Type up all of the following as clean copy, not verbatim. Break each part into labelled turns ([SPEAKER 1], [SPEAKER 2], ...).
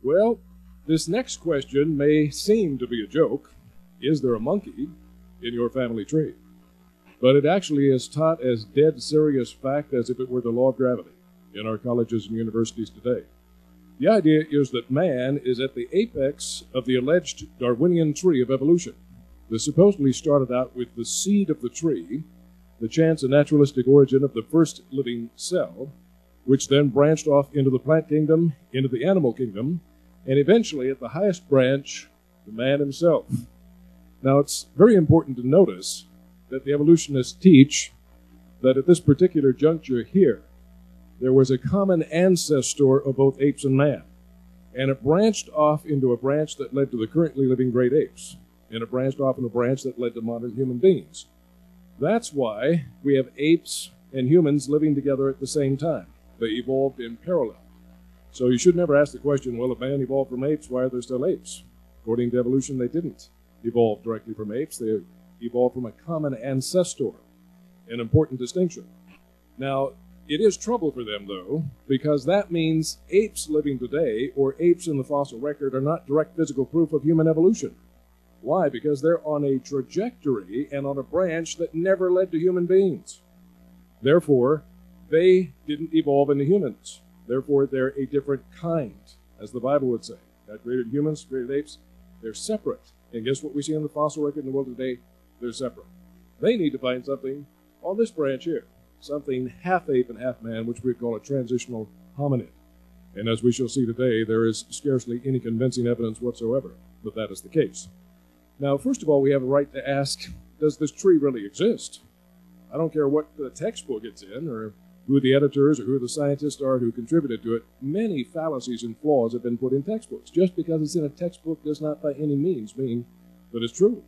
[SPEAKER 1] Well, this next question may seem to be a joke. Is there a monkey in your family tree? But it actually is taught as dead serious fact as if it were the law of gravity in our colleges and universities today. The idea is that man is at the apex of the alleged Darwinian tree of evolution. This supposedly started out with the seed of the tree, the chance and naturalistic origin of the first living cell, which then branched off into the plant kingdom, into the animal kingdom, and eventually at the highest branch, the man himself. Now, it's very important to notice that the evolutionists teach that at this particular juncture here, there was a common ancestor of both apes and man, and it branched off into a branch that led to the currently living great apes, and it branched off in a branch that led to modern human beings. That's why we have apes and humans living together at the same time. They evolved in parallel. So you should never ask the question, well, if man evolved from apes, why are there still apes? According to evolution, they didn't evolve directly from apes. They evolved from a common ancestor, an important distinction. Now, it is trouble for them, though, because that means apes living today, or apes in the fossil record, are not direct physical proof of human evolution. Why? Because they're on a trajectory and on a branch that never led to human beings. Therefore, they didn't evolve into humans. Therefore, they're a different kind, as the Bible would say. God created humans, created apes. They're separate. And guess what we see in the fossil record in the world today? They're separate. They need to find something on this branch here, something half ape and half man, which we call a transitional hominid. And as we shall see today, there is scarcely any convincing evidence whatsoever that that is the case. Now, first of all, we have a right to ask, does this tree really exist? I don't care what the textbook it's in, or who the editors or who the scientists are who contributed to it. Many fallacies and flaws have been put in textbooks. Just because it's in a textbook does not by any means mean that it's true.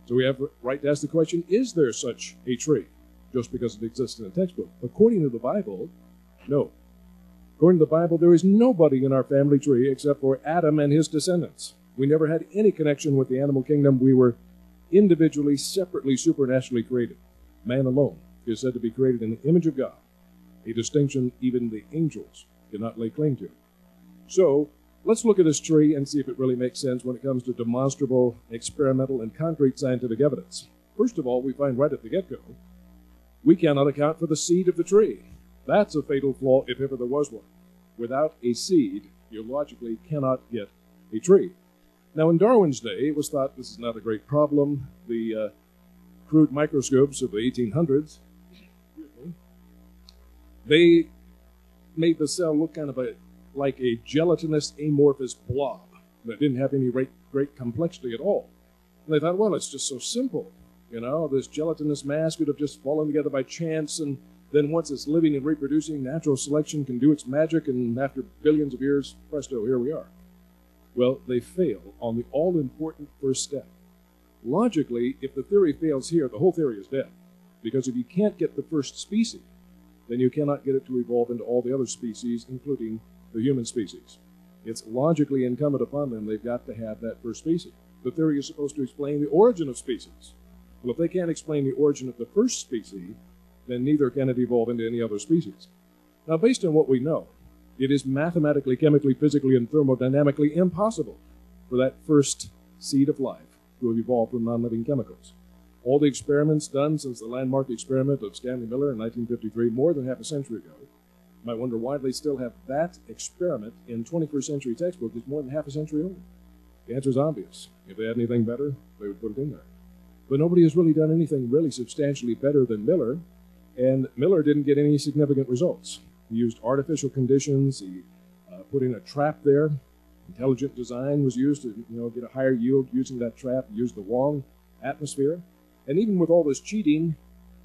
[SPEAKER 1] So we have the right to ask the question, is there such a tree? Just because it exists in a textbook. According to the Bible, no. According to the Bible, there is nobody in our family tree except for Adam and his descendants. We never had any connection with the animal kingdom. We were individually, separately, supernaturally created. Man alone is said to be created in the image of God, a distinction even the angels cannot lay claim to. So, let's look at this tree and see if it really makes sense when it comes to demonstrable, experimental, and concrete scientific evidence. First of all, we find right at the get-go, we cannot account for the seed of the tree. That's a fatal flaw if ever there was one. Without a seed, you logically cannot get a tree. Now, in Darwin's day, it was thought this is not a great problem. The crude microscopes of the 1800s, they made the cell look kind of like a gelatinous, amorphous blob that didn't have any great complexity at all. And they thought, well, it's just so simple. You know, this gelatinous mass could have just fallen together by chance, and then once it's living and reproducing, natural selection can do its magic, and after billions of years, presto, here we are. Well, they fail on the all-important first step. Logically, if the theory fails here, the whole theory is dead. Because if you can't get the first species, then you cannot get it to evolve into all the other species, including the human species. It's logically incumbent upon them, they've got to have that first species. The theory is supposed to explain the origin of species. Well, if they can't explain the origin of the first species, then neither can it evolve into any other species. Now, based on what we know, it is mathematically, chemically, physically, and thermodynamically impossible for that first seed of life to have evolved from non-living chemicals. All the experiments done since the landmark experiment of Stanley Miller in 1953, more than half a century ago, you might wonder why they still have that experiment in 21st century textbooks that's more than half a century old. The answer is obvious. If they had anything better, they would put it in there. But nobody has really done anything really substantially better than Miller, and Miller didn't get any significant results. He used artificial conditions. He put in a trap there. Intelligent design was used to get a higher yield using that trap. He used the wrong atmosphere. And even with all this cheating,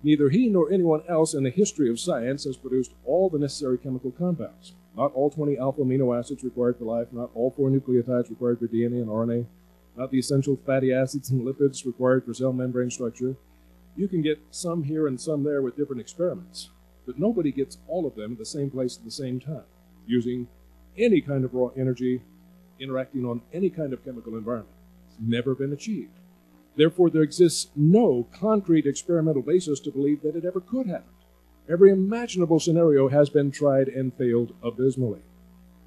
[SPEAKER 1] neither he nor anyone else in the history of science has produced all the necessary chemical compounds. Not all 20 alpha amino acids required for life, not all 4 nucleotides required for DNA and RNA, not the essential fatty acids and lipids required for cell membrane structure. You can get some here and some there with different experiments, but nobody gets all of them at the same place at the same time, using any kind of raw energy, interacting on any kind of chemical environment. It's never been achieved. Therefore, there exists no concrete experimental basis to believe that it ever could happen. Every imaginable scenario has been tried and failed abysmally.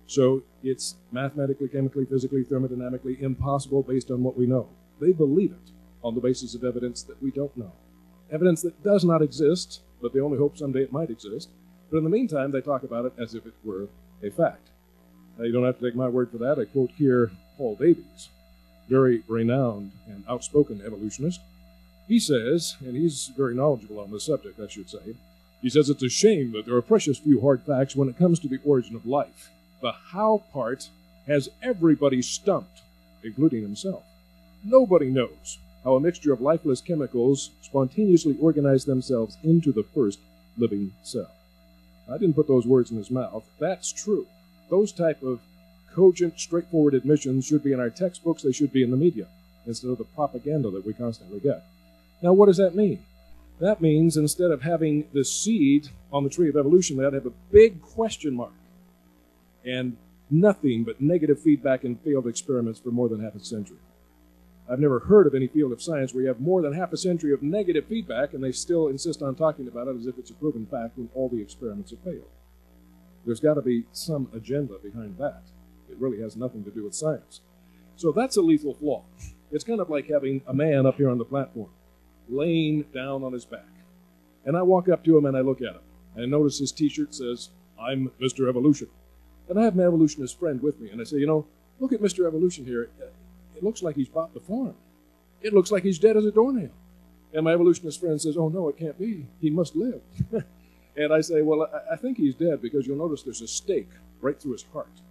[SPEAKER 1] So It's mathematically, chemically, physically, thermodynamically impossible based on what we know. They believe it on the basis of evidence that we don't know. Evidence that does not exist, but they only hope someday it might exist. But in the meantime, they talk about it as if it were a fact. Now, you don't have to take my word for that. I quote here Paul Davies, very renowned and outspoken evolutionist. He says, and he's very knowledgeable on this subject, I should say, he says it's a shame that there are precious few hard facts when it comes to the origin of life. The how part has everybody stumped, including himself. Nobody knows how a mixture of lifeless chemicals spontaneously organize themselves into the first living cell. I didn't put those words in his mouth. That's true. Those type of cogent, straightforward admissions should be in our textbooks. They should be in the media instead of the propaganda that we constantly get. Now, what does that mean? That means instead of having the seed on the tree of evolution, they ought to have a big question mark and nothing but negative feedback in failed experiments for more than half a century. I've never heard of any field of science where you have more than half a century of negative feedback and they still insist on talking about it as if it's a proven fact when all the experiments have failed. There's got to be some agenda behind that. It really has nothing to do with science. So that's a lethal flaw. It's kind of like having a man up here on the platform, laying down on his back. And I walk up to him and I look at him. And I notice his t-shirt says, "I'm Mr. Evolution." And I have my evolutionist friend with me. And I say, you know, look at Mr. Evolution here. It looks like he's bought the farm. It looks like he's dead as a doornail. And my evolutionist friend says, "Oh, no, it can't be. He must live." And I say, well, I think he's dead because you'll notice there's a stake right through his heart.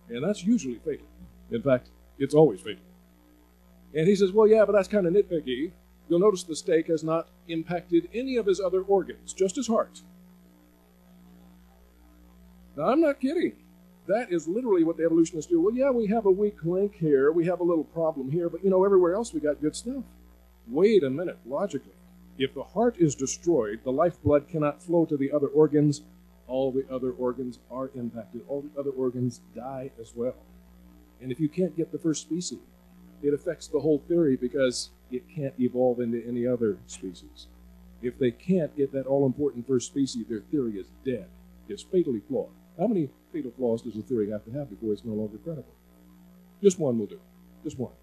[SPEAKER 1] And that's usually fatal. In fact, it's always fatal. And he says, well, yeah, but that's kind of nitpicky. You'll notice the stake has not impacted any of his other organs, just his heart. Now, I'm not kidding. That is literally what the evolutionists do. Well, yeah, we have a weak link here. We have a little problem here. But, you know, everywhere else we got good stuff. Wait a minute, logically. If the heart is destroyed, the lifeblood cannot flow to the other organs. All the other organs are impacted. All the other organs die as well. And if you can't get the first species, it affects the whole theory because it can't evolve into any other species. If they can't get that all-important first species, their theory is dead. It's fatally flawed. How many fatal flaws does a theory have to have before it's no longer credible? Just one will do. Just one.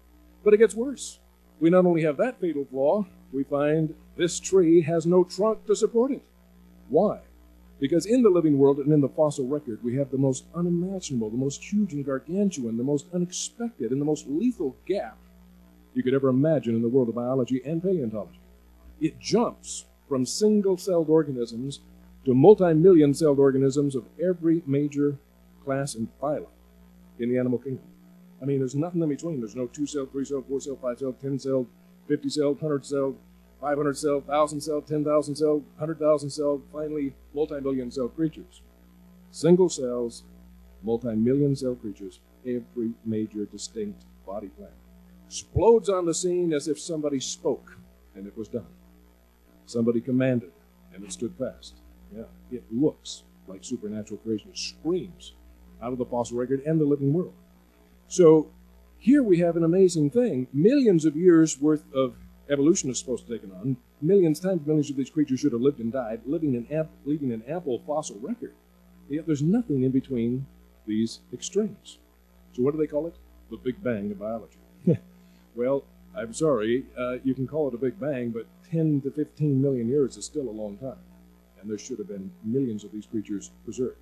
[SPEAKER 1] But it gets worse. We not only have that fatal flaw, we find this tree has no trunk to support it. Why? Because in the living world and in the fossil record, we have the most unimaginable, the most huge and gargantuan, the most unexpected, and the most lethal gap you could ever imagine in the world of biology and paleontology. It jumps from single-celled organisms to multi-million-celled organisms of every major class and phylum in the animal kingdom. I mean, there's nothing in between. There's no 2-celled, 3-celled, 4-celled, 5-celled, 10-celled, 50-celled, 100-celled, 500-celled, 1,000-celled, 10,000-celled, 100,000-celled, finally multi-million-celled creatures. Single cells, multi-million-cell creatures, every major distinct body plan. Explodes on the scene as if somebody spoke, and it was done. Somebody commanded, and it stood fast. Yeah, it looks like supernatural creation. It screams out of the fossil record and the living world. So here we have an amazing thing. Millions of years worth of evolution is supposed to take it on. Millions times millions of these creatures should have lived and died, leaving an ample fossil record. Yet there's nothing in between these extremes. So what do they call it? The Big Bang of biology. Well, I'm sorry, you can call it a Big Bang, but 10 to 15 million years is still a long time. And there should have been millions of these creatures preserved.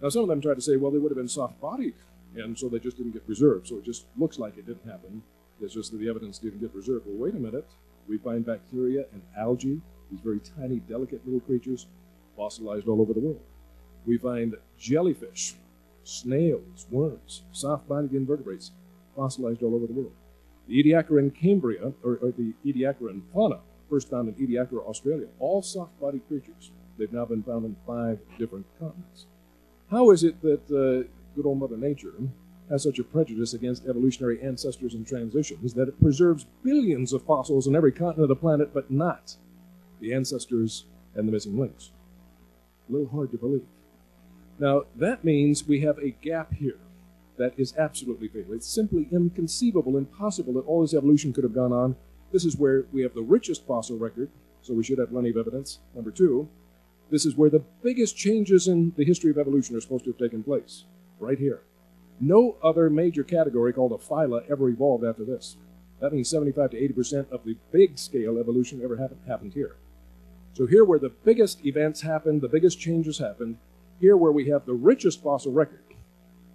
[SPEAKER 1] Now, some of them try to say, well, they would have been soft-bodied, and so they just didn't get preserved. So it just looks like it didn't happen. It's just that the evidence didn't get preserved. Well, wait a minute. We find bacteria and algae, these very tiny, delicate little creatures, fossilized all over the world. We find jellyfish, snails, worms, soft-bodied invertebrates, fossilized all over the world. The Ediacaran Cambria, or the Ediacaran fauna, first found in Ediacara, Australia, all soft-bodied creatures. They've now been found in 5 different continents. How is it that good old Mother Nature has such a prejudice against evolutionary ancestors and transitions that it preserves billions of fossils in every continent of the planet, but not the ancestors and the missing links? A little hard to believe. Now, that means we have a gap here that is absolutely fatal. It's simply inconceivable, impossible that all this evolution could have gone on. This is where we have the richest fossil record, so we should have plenty of evidence. Number 2, this is where the biggest changes in the history of evolution are supposed to have taken place, right here. No other major category called a phyla ever evolved after this. That means 75 to 80% of the big scale evolution ever happened here. So here where the biggest events happened, the biggest changes happened, here where we have the richest fossil record,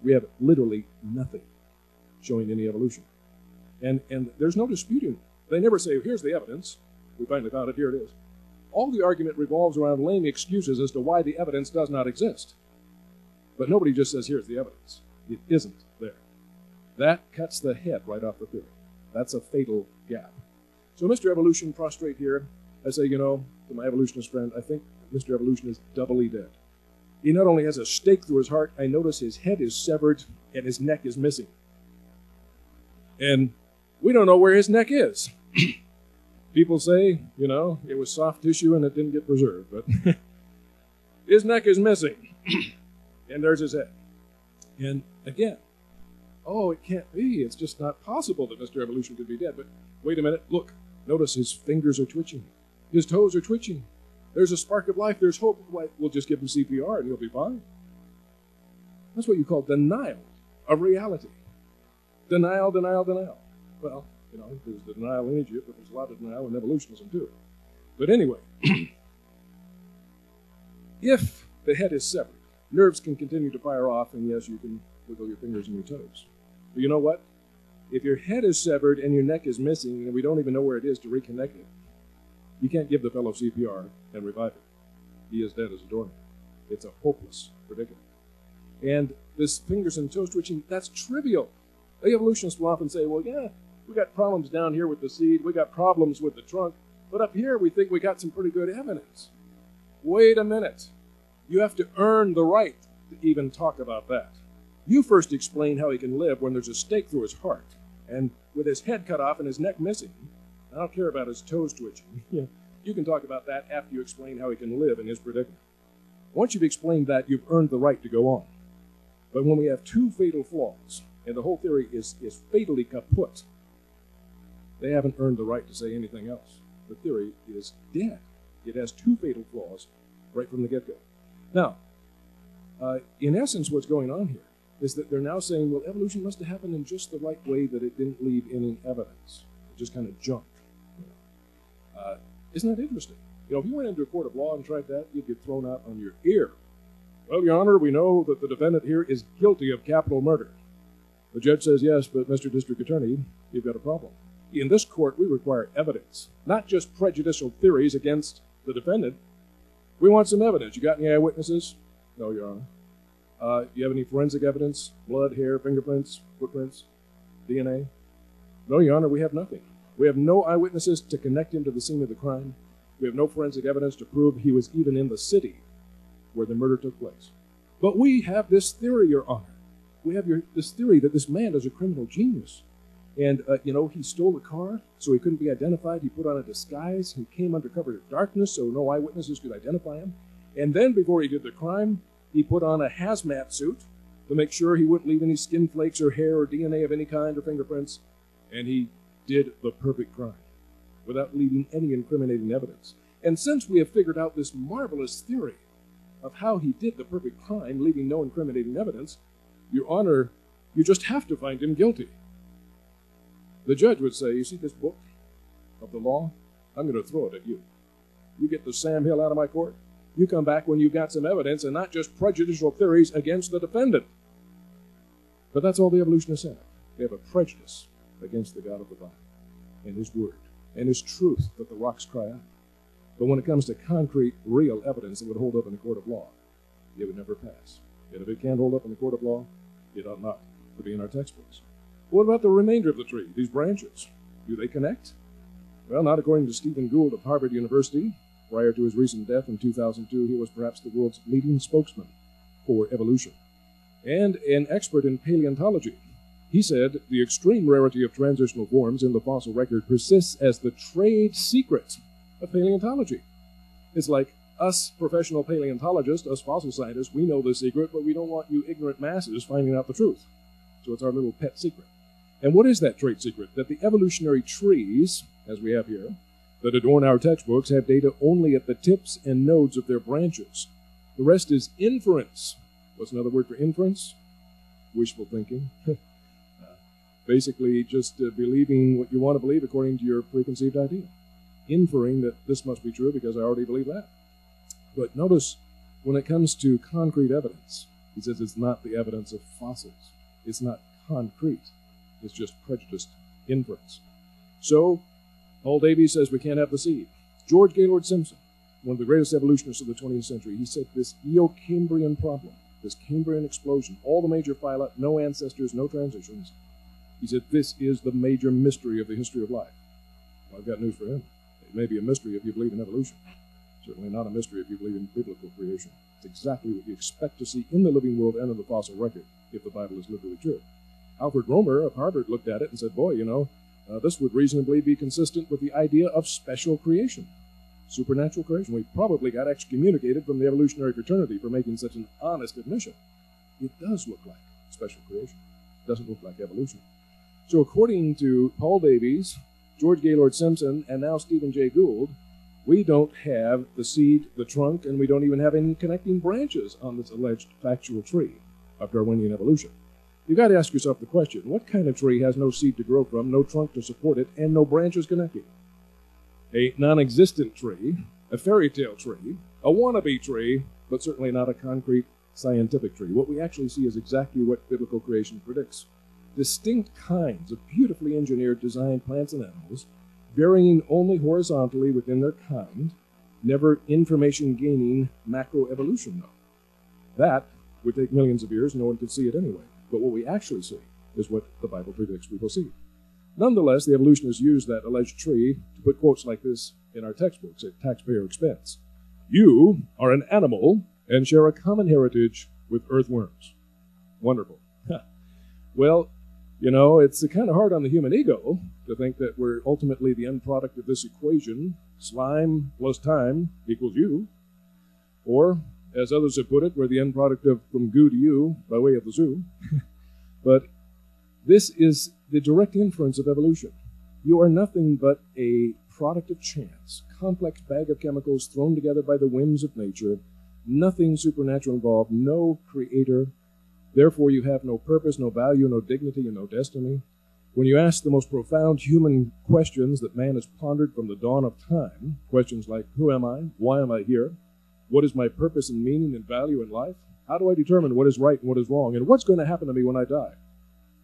[SPEAKER 1] we have literally nothing showing any evolution. And there's no disputing. They never say, here's the evidence. We finally found it, here it is. All the argument revolves around lame excuses as to why the evidence does not exist. But nobody just says, here's the evidence. It isn't there. That cuts the head right off the theory. That's a fatal gap. So Mr. Evolution, prostrate here, I say, to my evolutionist friend, I think Mr. Evolution is doubly dead. He not only has a stake through his heart, I notice his head is severed and his neck is missing. And we don't know where his neck is. People say, it was soft tissue and it didn't get preserved, but his neck is missing. And there's his head. And again, it can't be. It's just not possible that Mr. Evolution could be dead. But wait a minute, look. Notice his fingers are twitching. His toes are twitching. There's a spark of life. There's hope. We'll just give him CPR and he'll be fine. That's what you call denial of reality. Denial, denial, denial. Well, there's the denial in Egypt, but there's a lot of denial in evolutionism too. But anyway, if the head is severed, nerves can continue to fire off, and yes, you can wiggle your fingers and your toes. But you know what? If your head is severed and your neck is missing, and we don't even know where it is to reconnect it, you can't give the fellow CPR and revive him. He is dead as a doornail. It's a hopeless predicament. And this fingers and toes twitching, that's trivial. The evolutionists will often say, well, yeah, we got problems down here with the seed, we got problems with the trunk, but up here we think we got some pretty good evidence. Wait a minute. You have to earn the right to even talk about that. You first explain how he can live when there's a stake through his heart, and with his head cut off and his neck missing. I don't care about his toes twitching. You can talk about that after you explain how he can live in his predicament. Once you've explained that, you've earned the right to go on. But when we have two fatal flaws, and the whole theory is fatally kaput, they haven't earned the right to say anything else. The theory is dead. It has two fatal flaws right from the get-go. Now, in essence, what's going on here is that they're now saying, well, evolution must have happened in just the right way, that it didn't leave any evidence. It just kind of jumped. Isn't that interesting? If you went into a court of law and tried that, you'd get thrown out on your ear. Well, Your Honor, we know that the defendant here is guilty of capital murder. The judge says, yes, but Mr. District Attorney, you've got a problem. In this court, we require evidence, not just prejudicial theories against the defendant. We want some evidence. You got any eyewitnesses? No, Your Honor. Do you have any forensic evidence? Blood, hair, fingerprints, footprints, DNA? No, Your Honor, we have nothing. We have no eyewitnesses to connect him to the scene of the crime. We have no forensic evidence to prove he was even in the city where the murder took place. But we have this theory, Your Honor. We have this theory that this man is a criminal genius. And, he stole a car, so he couldn't be identified. He put on a disguise. He came under cover of darkness, so no eyewitnesses could identify him. And then, before he did the crime, he put on a hazmat suit to make sure he wouldn't leave any skin flakes or hair or DNA of any kind or fingerprints. And he did the perfect crime without leaving any incriminating evidence. And since we have figured out this marvelous theory of how he did the perfect crime, leaving no incriminating evidence, Your Honor, you just have to find him guilty. The judge would say, you see this book of the law? I'm going to throw it at you. You get the Sam Hill out of my court. You come back when you've got some evidence and not just prejudicial theories against the defendant. But that's all the evolutionists have. They have a prejudice against the God of the Bible and His Word and His truth that the rocks cry out. But when it comes to concrete, real evidence that would hold up in a court of law, it would never pass. And if it can't hold up in a court of law, it ought not to be in our textbooks. What about the remainder of the tree, these branches? Do they connect? Well, not according to Stephen Gould of Harvard University. Prior to his recent death in 2002, he was perhaps the world's leading spokesman for evolution and an expert in paleontology. He said the extreme rarity of transitional forms in the fossil record persists as the trade secret of paleontology. It's like us professional paleontologists, us fossil scientists, we know the secret, but we don't want you ignorant masses finding out the truth. So it's our little pet secret. And what is that trade secret? That the evolutionary trees, as we have here, that adorn our textbooks have data only at the tips and nodes of their branches. The rest is inference. What's another word for inference? wishful thinking. Basically, just believing what you want to believe according to your preconceived idea, inferring that this must be true because I already believe that. But notice, when it comes to concrete evidence, he says it's not the evidence of fossils. It's not concrete. It's just prejudiced inference. So, Paul Davies says we can't have the seed. George Gaylord Simpson, one of the greatest evolutionists of the 20th century, he said this Eocambrian problem, this Cambrian explosion, all the major phyla, no ancestors, no transitions. He said this is the major mystery of the history of life. Well, I've got news for him. It may be a mystery if you believe in evolution. Certainly not a mystery if you believe in biblical creation. It's exactly what you expect to see in the living world and in the fossil record if the Bible is literally true. Alfred Romer of Harvard looked at it and said, boy, this would reasonably be consistent with the idea of special creation, supernatural creation. We probably got excommunicated from the evolutionary fraternity for making such an honest admission. It does look like special creation. It doesn't look like evolution. So according to Paul Davies, George Gaylord Simpson, and now Stephen Jay Gould, we don't have the seed, the trunk, and we don't even have any connecting branches on this alleged factual tree of Darwinian evolution. You've got to ask yourself the question, what kind of tree has no seed to grow from, no trunk to support it, and no branches connecting? A non-existent tree, a fairy tale tree, a wannabe tree, but certainly not a concrete scientific tree. What we actually see is exactly what biblical creation predicts. Distinct kinds of beautifully engineered, designed plants and animals, varying only horizontally within their kind, never information-gaining macroevolution, though. That would take millions of years, no one could see it anyway. But what we actually see is what the Bible predicts we will see. Nonetheless, the evolutionists use that alleged tree to put quotes like this in our textbooks at taxpayer expense. You are an animal and share a common heritage with earthworms. Wonderful. Well, it's kind of hard on the human ego to think that we're ultimately the end product of this equation, slime plus time equals you. Or, as others have put it, we're the end product of from goo to you by way of the zoo. But this is the direct inference of evolution. You are nothing but a product of chance, complex bag of chemicals thrown together by the whims of nature, nothing supernatural involved, no creator. Therefore, you have no purpose, no value, no dignity, and no destiny. When you ask the most profound human questions that man has pondered from the dawn of time, questions like, who am I? Why am I here? What is my purpose and meaning and value in life? How do I determine what is right and what is wrong? And what's going to happen to me when I die?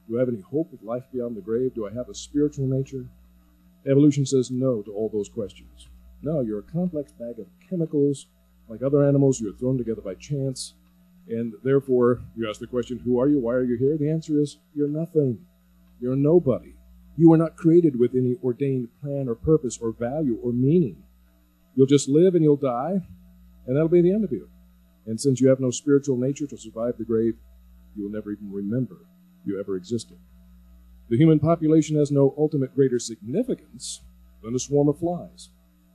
[SPEAKER 1] Do I have any hope of life beyond the grave? Do I have a spiritual nature? Evolution says no to all those questions. No, you're a complex bag of chemicals. Like other animals, you're thrown together by chance. And therefore, you ask the question, who are you? Why are you here? The answer is, you're nothing. You're nobody. You were not created with any ordained plan or purpose or value or meaning. You'll just live and you'll die, and that'll be the end of you. And since you have no spiritual nature to survive the grave, you will never even remember you ever existed. The human population has no ultimate greater significance than a swarm of flies,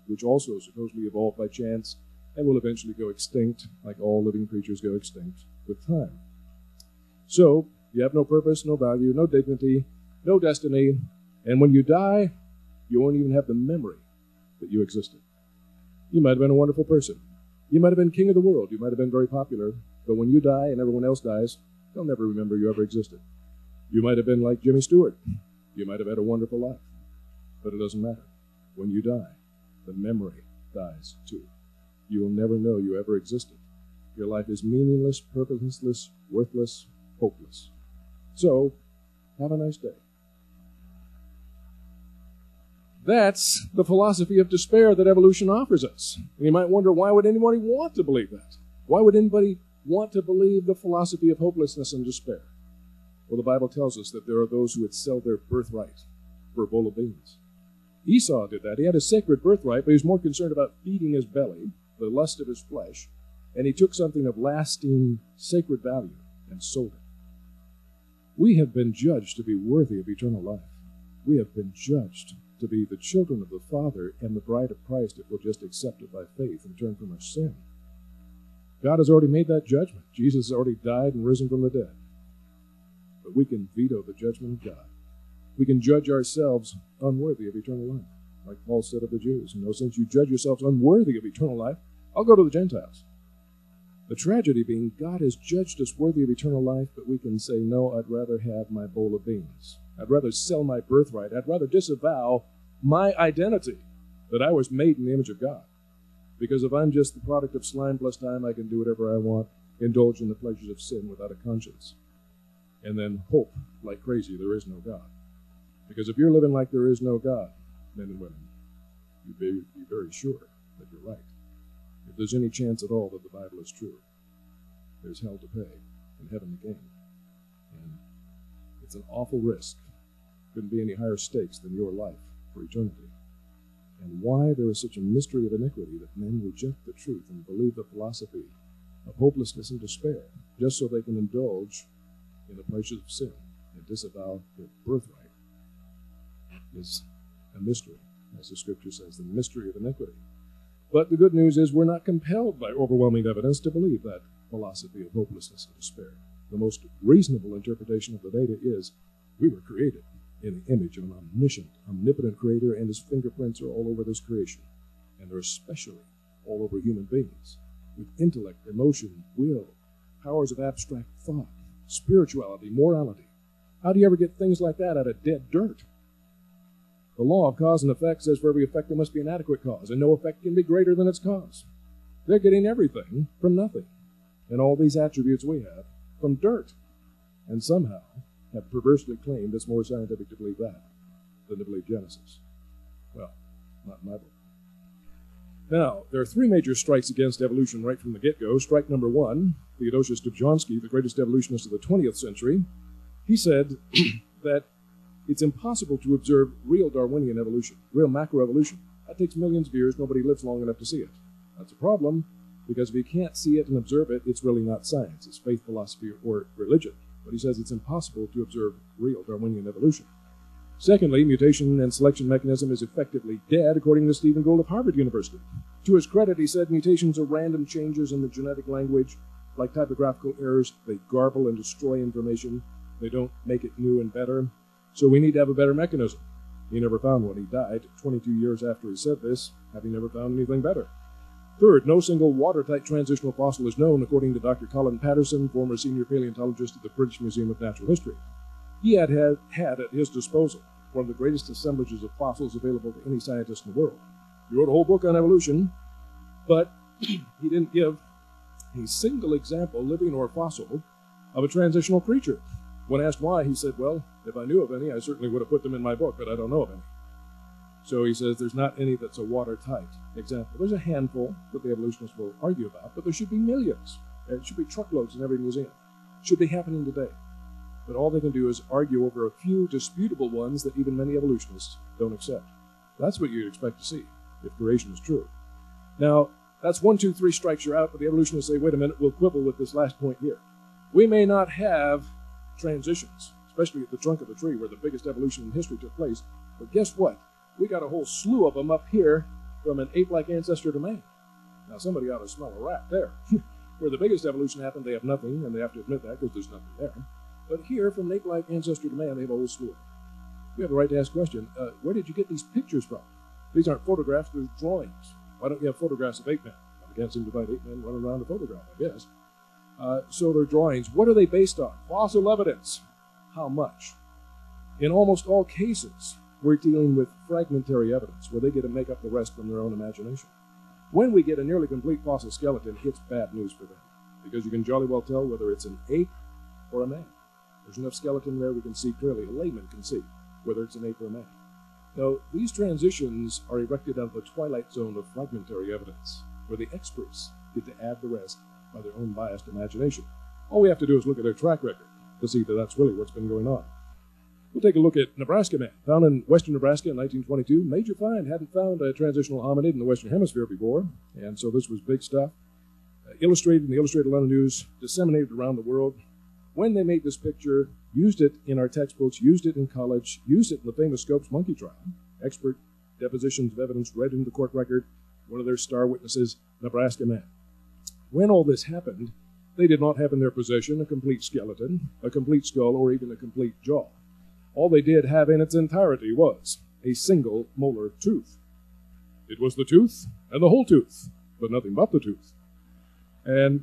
[SPEAKER 1] which also supposedly evolved by chance and will eventually go extinct, like all living creatures go extinct with time. So, you have no purpose, no value, no dignity, no destiny, and when you die, you won't even have the memory that you existed. You might have been a wonderful person. You might have been king of the world. You might have been very popular, but when you die and everyone else dies, they'll never remember you ever existed. You might have been like Jimmy Stewart. You might have had a wonderful life, but it doesn't matter. When you die, the memory dies too. You will never know you ever existed. Your life is meaningless, purposeless, worthless, hopeless. So, have a nice day. That's the philosophy of despair that evolution offers us. And you might wonder, why would anybody want to believe that? Why would anybody want to believe the philosophy of hopelessness and despair? Well, the Bible tells us that there are those who would sell their birthright for a bowl of beans. Esau did that. He had a sacred birthright, but he was more concerned about feeding his belly, the lust of his flesh, and he took something of lasting sacred value and sold it. We have been judged to be worthy of eternal life. We have been judged to be the children of the Father and the bride of Christ if we'll just accept it by faith and turn from our sin. God has already made that judgment. Jesus has already died and risen from the dead. But we can veto the judgment of God. We can judge ourselves unworthy of eternal life. Like Paul said of the Jews, since you judge yourselves unworthy of eternal life, I'll go to the Gentiles. The tragedy being, God has judged us worthy of eternal life, but we can say, no, I'd rather have my bowl of beans. I'd rather sell my birthright. I'd rather disavow my identity, that I was made in the image of God. Because if I'm just the product of slime plus time, I can do whatever I want, indulge in the pleasures of sin without a conscience, and then hope like crazy there is no God. Because if you're living like there is no God, men and women, you be very sure that you're right. If there's any chance at all that the Bible is true, there's hell to pay and heaven to gain. And it's an awful risk. Couldn't be any higher stakes than your life for eternity. And why there is such a mystery of iniquity that men reject the truth and believe the philosophy of hopelessness and despair, just so they can indulge in the pleasures of sin and disavow their birthright, is a mystery, as the Scripture says, the mystery of iniquity. But the good news is we're not compelled by overwhelming evidence to believe that philosophy of hopelessness and despair. The most reasonable interpretation of the data is we were created in the image of an omniscient, omnipotent Creator, and His fingerprints are all over this creation. And they're especially all over human beings, with intellect, emotion, will, powers of abstract thought, spirituality, morality. How do you ever get things like that out of dead dirt? The law of cause and effect says for every effect there must be an adequate cause, and no effect can be greater than its cause. They're getting everything from nothing, and all these attributes we have from dirt, and somehow have perversely claimed it's more scientific to believe that than to believe Genesis. Well, not in my book. Now, there are three major strikes against evolution right from the get-go. Strike number one, Theodosius Dobzhansky, the greatest evolutionist of the 20th century, he said that it's impossible to observe real Darwinian evolution, real macroevolution. That takes millions of years. Nobody lives long enough to see it. That's a problem, because if you can't see it and observe it, it's really not science. It's faith, philosophy, or religion. But he says it's impossible to observe real Darwinian evolution. Secondly, mutation and selection mechanism is effectively dead, according to Stephen Gould of Harvard University. To his credit, he said mutations are random changes in the genetic language, like typographical errors. They garble and destroy information. They don't make it new and better. So we need to have a better mechanism. He never found one. He died 22 years after he said this, having never found anything better. Third, no single watertight transitional fossil is known, according to Dr. Colin Patterson, former senior paleontologist at the British Museum of Natural History. He had at his disposal one of the greatest assemblages of fossils available to any scientist in the world. He wrote a whole book on evolution, but he didn't give a single example, living or fossil, of a transitional creature. When asked why, he said, well, if I knew of any, I certainly would have put them in my book, but I don't know of any. So he says there's not any that's a watertight example. There's a handful that the evolutionists will argue about, but there should be millions. It should be truckloads in every museum. It should be happening today. But all they can do is argue over a few disputable ones that even many evolutionists don't accept. That's what you'd expect to see if creation is true. Now, that's 1, 2, 3 strikes, you're out, but the evolutionists say, wait a minute, we'll quibble with this last point here. We may not have transitions, especially at the trunk of the tree where the biggest evolution in history took place, but guess what? We got a whole slew of them up here from an ape-like ancestor to man. Now, somebody ought to smell a rat there. Where the biggest evolution happened, they have nothing, and they have to admit that because there's nothing there. But here, from an ape-like ancestor to man, they have a whole slew. We have the right to ask the question, where did you get these pictures from? These aren't photographs, they're drawings. Why don't you have photographs of ape men? I can't seem to find ape men running around a photograph, I guess. So they're drawings. What are they based on? Fossil evidence. How much? In almost all cases, we're dealing with fragmentary evidence, where they get to make up the rest from their own imagination. When we get a nearly complete fossil skeleton, it's bad news for them, because you can jolly well tell whether it's an ape or a man. There's enough skeleton there we can see clearly. A layman can see whether it's an ape or a man. Now, these transitions are erected out of the twilight zone of fragmentary evidence, where the experts get to add the rest by their own biased imagination. All we have to do is look at their track record to see that that's really what's been going on. We'll take a look at Nebraska Man, found in western Nebraska in 1922. Major find, hadn't found a transitional hominid in the Western Hemisphere before, and so this was big stuff. Illustrated in the Illustrated London News, disseminated around the world. When they made this picture, used it in our textbooks, used it in college, used it in the famous Scopes monkey trial. Expert depositions of evidence read into the court record. One of their star witnesses, Nebraska Man. When all this happened, they did not have in their possession a complete skeleton, a complete skull, or even a complete jaw. All they did have in its entirety was a single molar tooth. It was the tooth and the whole tooth, but nothing but the tooth. And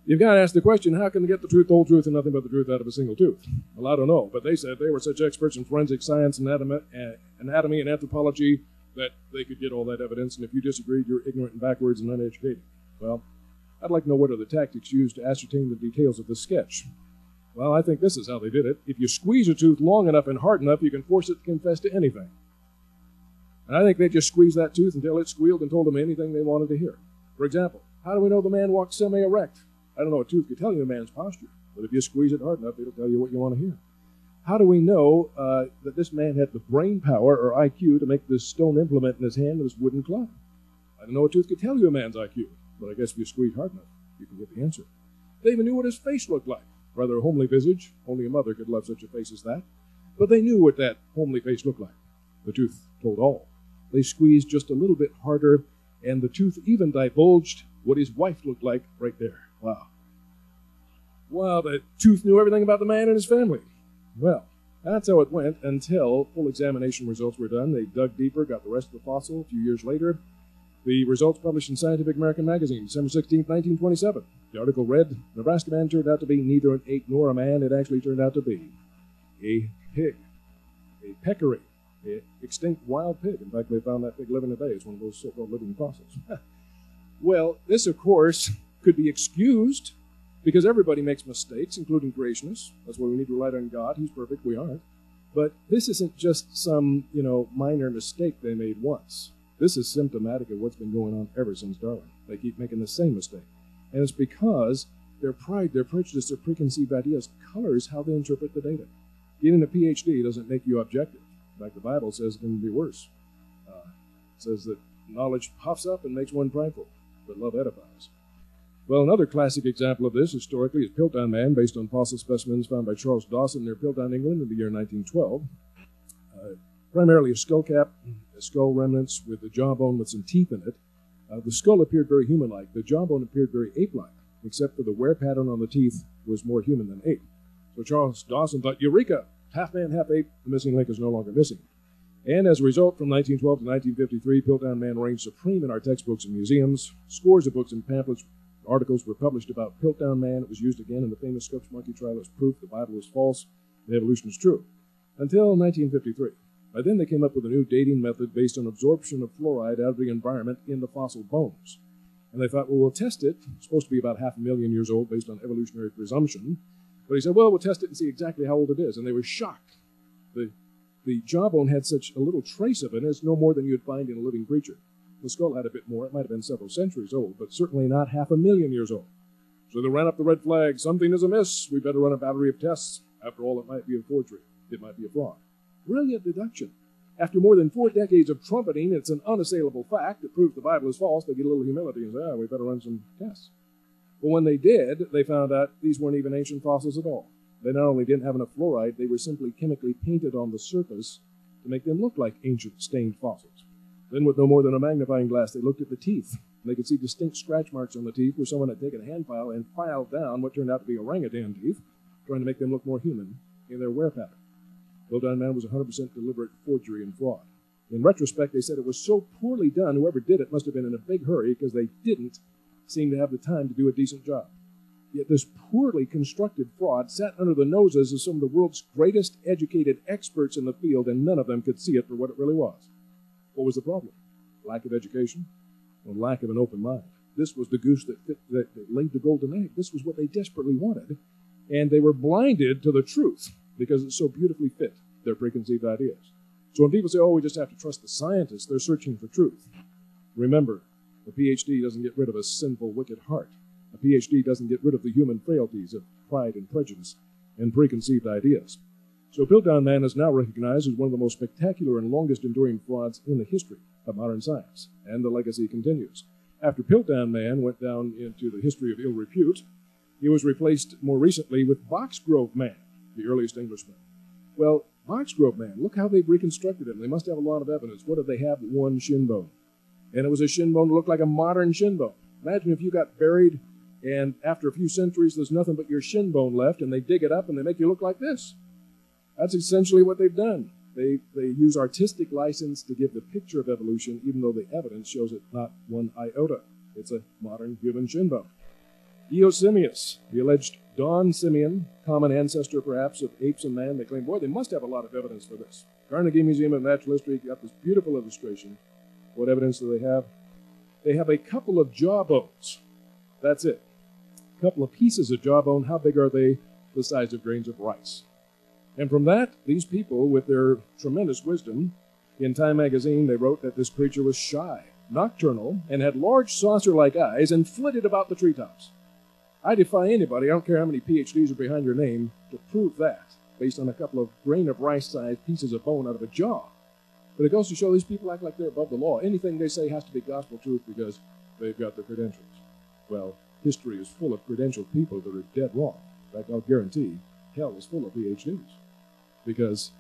[SPEAKER 1] You've got to ask the question, how can they get the truth, the whole truth, and nothing but the truth out of a single tooth? Well, I don't know, but they said they were such experts in forensic science, anatomy, and anthropology that they could get all that evidence, and if you disagreed, you're ignorant and backwards and uneducated. Well, I'd like to know what are the tactics used to ascertain the details of this sketch. Well, I think this is how they did it. If you squeeze a tooth long enough and hard enough, you can force it to confess to anything. And I think they just squeezed that tooth until it squealed and told them anything they wanted to hear. For example, how do we know the man walked semi-erect? I don't know, a tooth could tell you a man's posture, but if you squeeze it hard enough, it'll tell you what you want to hear. How do we know that this man had the brain power or IQ to make this stone implement in his hand with this wooden club? I don't know, a tooth could tell you a man's IQ, but I guess if you squeeze hard enough, you can get the answer. They even knew what his face looked like. Rather a homely visage. Only a mother could love such a face as that. But they knew what that homely face looked like. The tooth told all. They squeezed just a little bit harder, and the tooth even divulged what his wife looked like right there. Wow. Wow, the tooth knew everything about the man and his family. Well, that's how it went until full examination results were done. They dug deeper, got the rest of the fossil. A few years later, the results published in Scientific American Magazine, December 16, 1927. The article read, Nebraska man turned out to be neither an ape nor a man. It actually turned out to be a pig, a peccary, an extinct wild pig. In fact, they found that pig living today. It's one of those so-called living fossils. Well, this, of course, could be excused because everybody makes mistakes, including creationists. That's why we need to rely on God. He's perfect. We aren't. But this isn't just some, minor mistake they made once. This is symptomatic of what's been going on ever since Darwin. They keep making the same mistake. And it's because their pride, their prejudice, their preconceived ideas colors how they interpret the data. Getting a PhD doesn't make you objective. In fact, the Bible says it can be worse. It says that knowledge puffs up and makes one prideful, but love edifies. Well, another classic example of this historically is Piltdown Man, based on fossil specimens found by Charles Dawson near Piltdown, England in the year 1912. Primarily a skull cap, skull remnants with the jawbone with some teeth in it. The skull appeared very human-like. The jawbone appeared very ape-like, except for the wear pattern on the teeth was more human than ape. So Charles Dawson thought, Eureka! Half man, half ape. The missing link is no longer missing. And as a result, from 1912 to 1953, Piltdown Man reigned supreme in our textbooks and museums. Scores of books and pamphlets, articles were published about Piltdown Man. It was used again in the famous Scopes monkey trial as proof the Bible is false and evolution is true. Until 1953. By then they came up with a new dating method based on absorption of fluoride out of the environment in the fossil bones. And they thought, well, we'll test it. It's supposed to be about 500,000 years old based on evolutionary presumption. But he said, well, we'll test it and see exactly how old it is. And they were shocked. The jawbone had such a little trace of it, it's no more than you'd find in a living creature. The skull had a bit more. It might have been several centuries old, but certainly not 500,000 years old. So they ran up the red flag. Something is amiss. We better run a battery of tests. After all, it might be a forgery. It might be a fraud. Brilliant deduction. After more than 4 decades of trumpeting, it's an unassailable fact that proves the Bible is false. They get a little humility and say, we better run some tests. But when they did, they found out these weren't even ancient fossils at all. They not only didn't have enough fluoride, they were simply chemically painted on the surface to make them look like ancient stained fossils. Then with no more than a magnifying glass, they looked at the teeth. And they could see distinct scratch marks on the teeth where someone had taken a hand file and filed down what turned out to be orangutan teeth, trying to make them look more human in their wear pattern. Piltdown Man was 100% deliberate forgery and fraud. In retrospect, they said it was so poorly done, whoever did it must have been in a big hurry because they didn't seem to have the time to do a decent job. Yet this poorly constructed fraud sat under the noses of some of the world's greatest educated experts in the field, and none of them could see it for what it really was. What was the problem? Lack of education or lack of an open mind. This was the goose that laid the golden egg. This was what they desperately wanted, and they were blinded to the truth because it so beautifully fit their preconceived ideas. So when people say, we just have to trust the scientists, they're searching for truth. Remember, a PhD doesn't get rid of a sinful, wicked heart. A PhD doesn't get rid of the human frailties of pride and prejudice and preconceived ideas. So Piltdown Man is now recognized as one of the most spectacular and longest-enduring frauds in the history of modern science, and the legacy continues. After Piltdown Man went down into the history of ill repute, he was replaced more recently with Boxgrove Man, the earliest Englishman. Well, Boxgrove Man, look how they've reconstructed him. They must have a lot of evidence. What did they have? One shin bone. And it was a shin bone that looked like a modern shin bone. Imagine if you got buried and after a few centuries, there's nothing but your shin bone left, and they dig it up and they make you look like this. That's essentially what they've done. They use artistic license to give the picture of evolution, even though the evidence shows it not one iota. It's a modern human shin bone. Eosimius, the alleged Don Simeon, common ancestor perhaps of apes and man. They claim, boy, they must have a lot of evidence for this. Carnegie Museum of Natural History got this beautiful illustration. What evidence do they have? They have a couple of jawbones. That's it. A couple of pieces of jawbone. How big are they? The size of grains of rice. And from that, these people, with their tremendous wisdom, in Time magazine, they wrote that this creature was shy, nocturnal, and had large saucer-like eyes and flitted about the treetops. I defy anybody, I don't care how many PhDs are behind your name, to prove that based on a couple of grain of rice-sized pieces of bone out of a jaw. But it goes to show these people act like they're above the law. Anything they say has to be gospel truth because they've got the credentials. Well, history is full of credentialed people that are dead wrong. In fact, I'll guarantee hell is full of PhDs because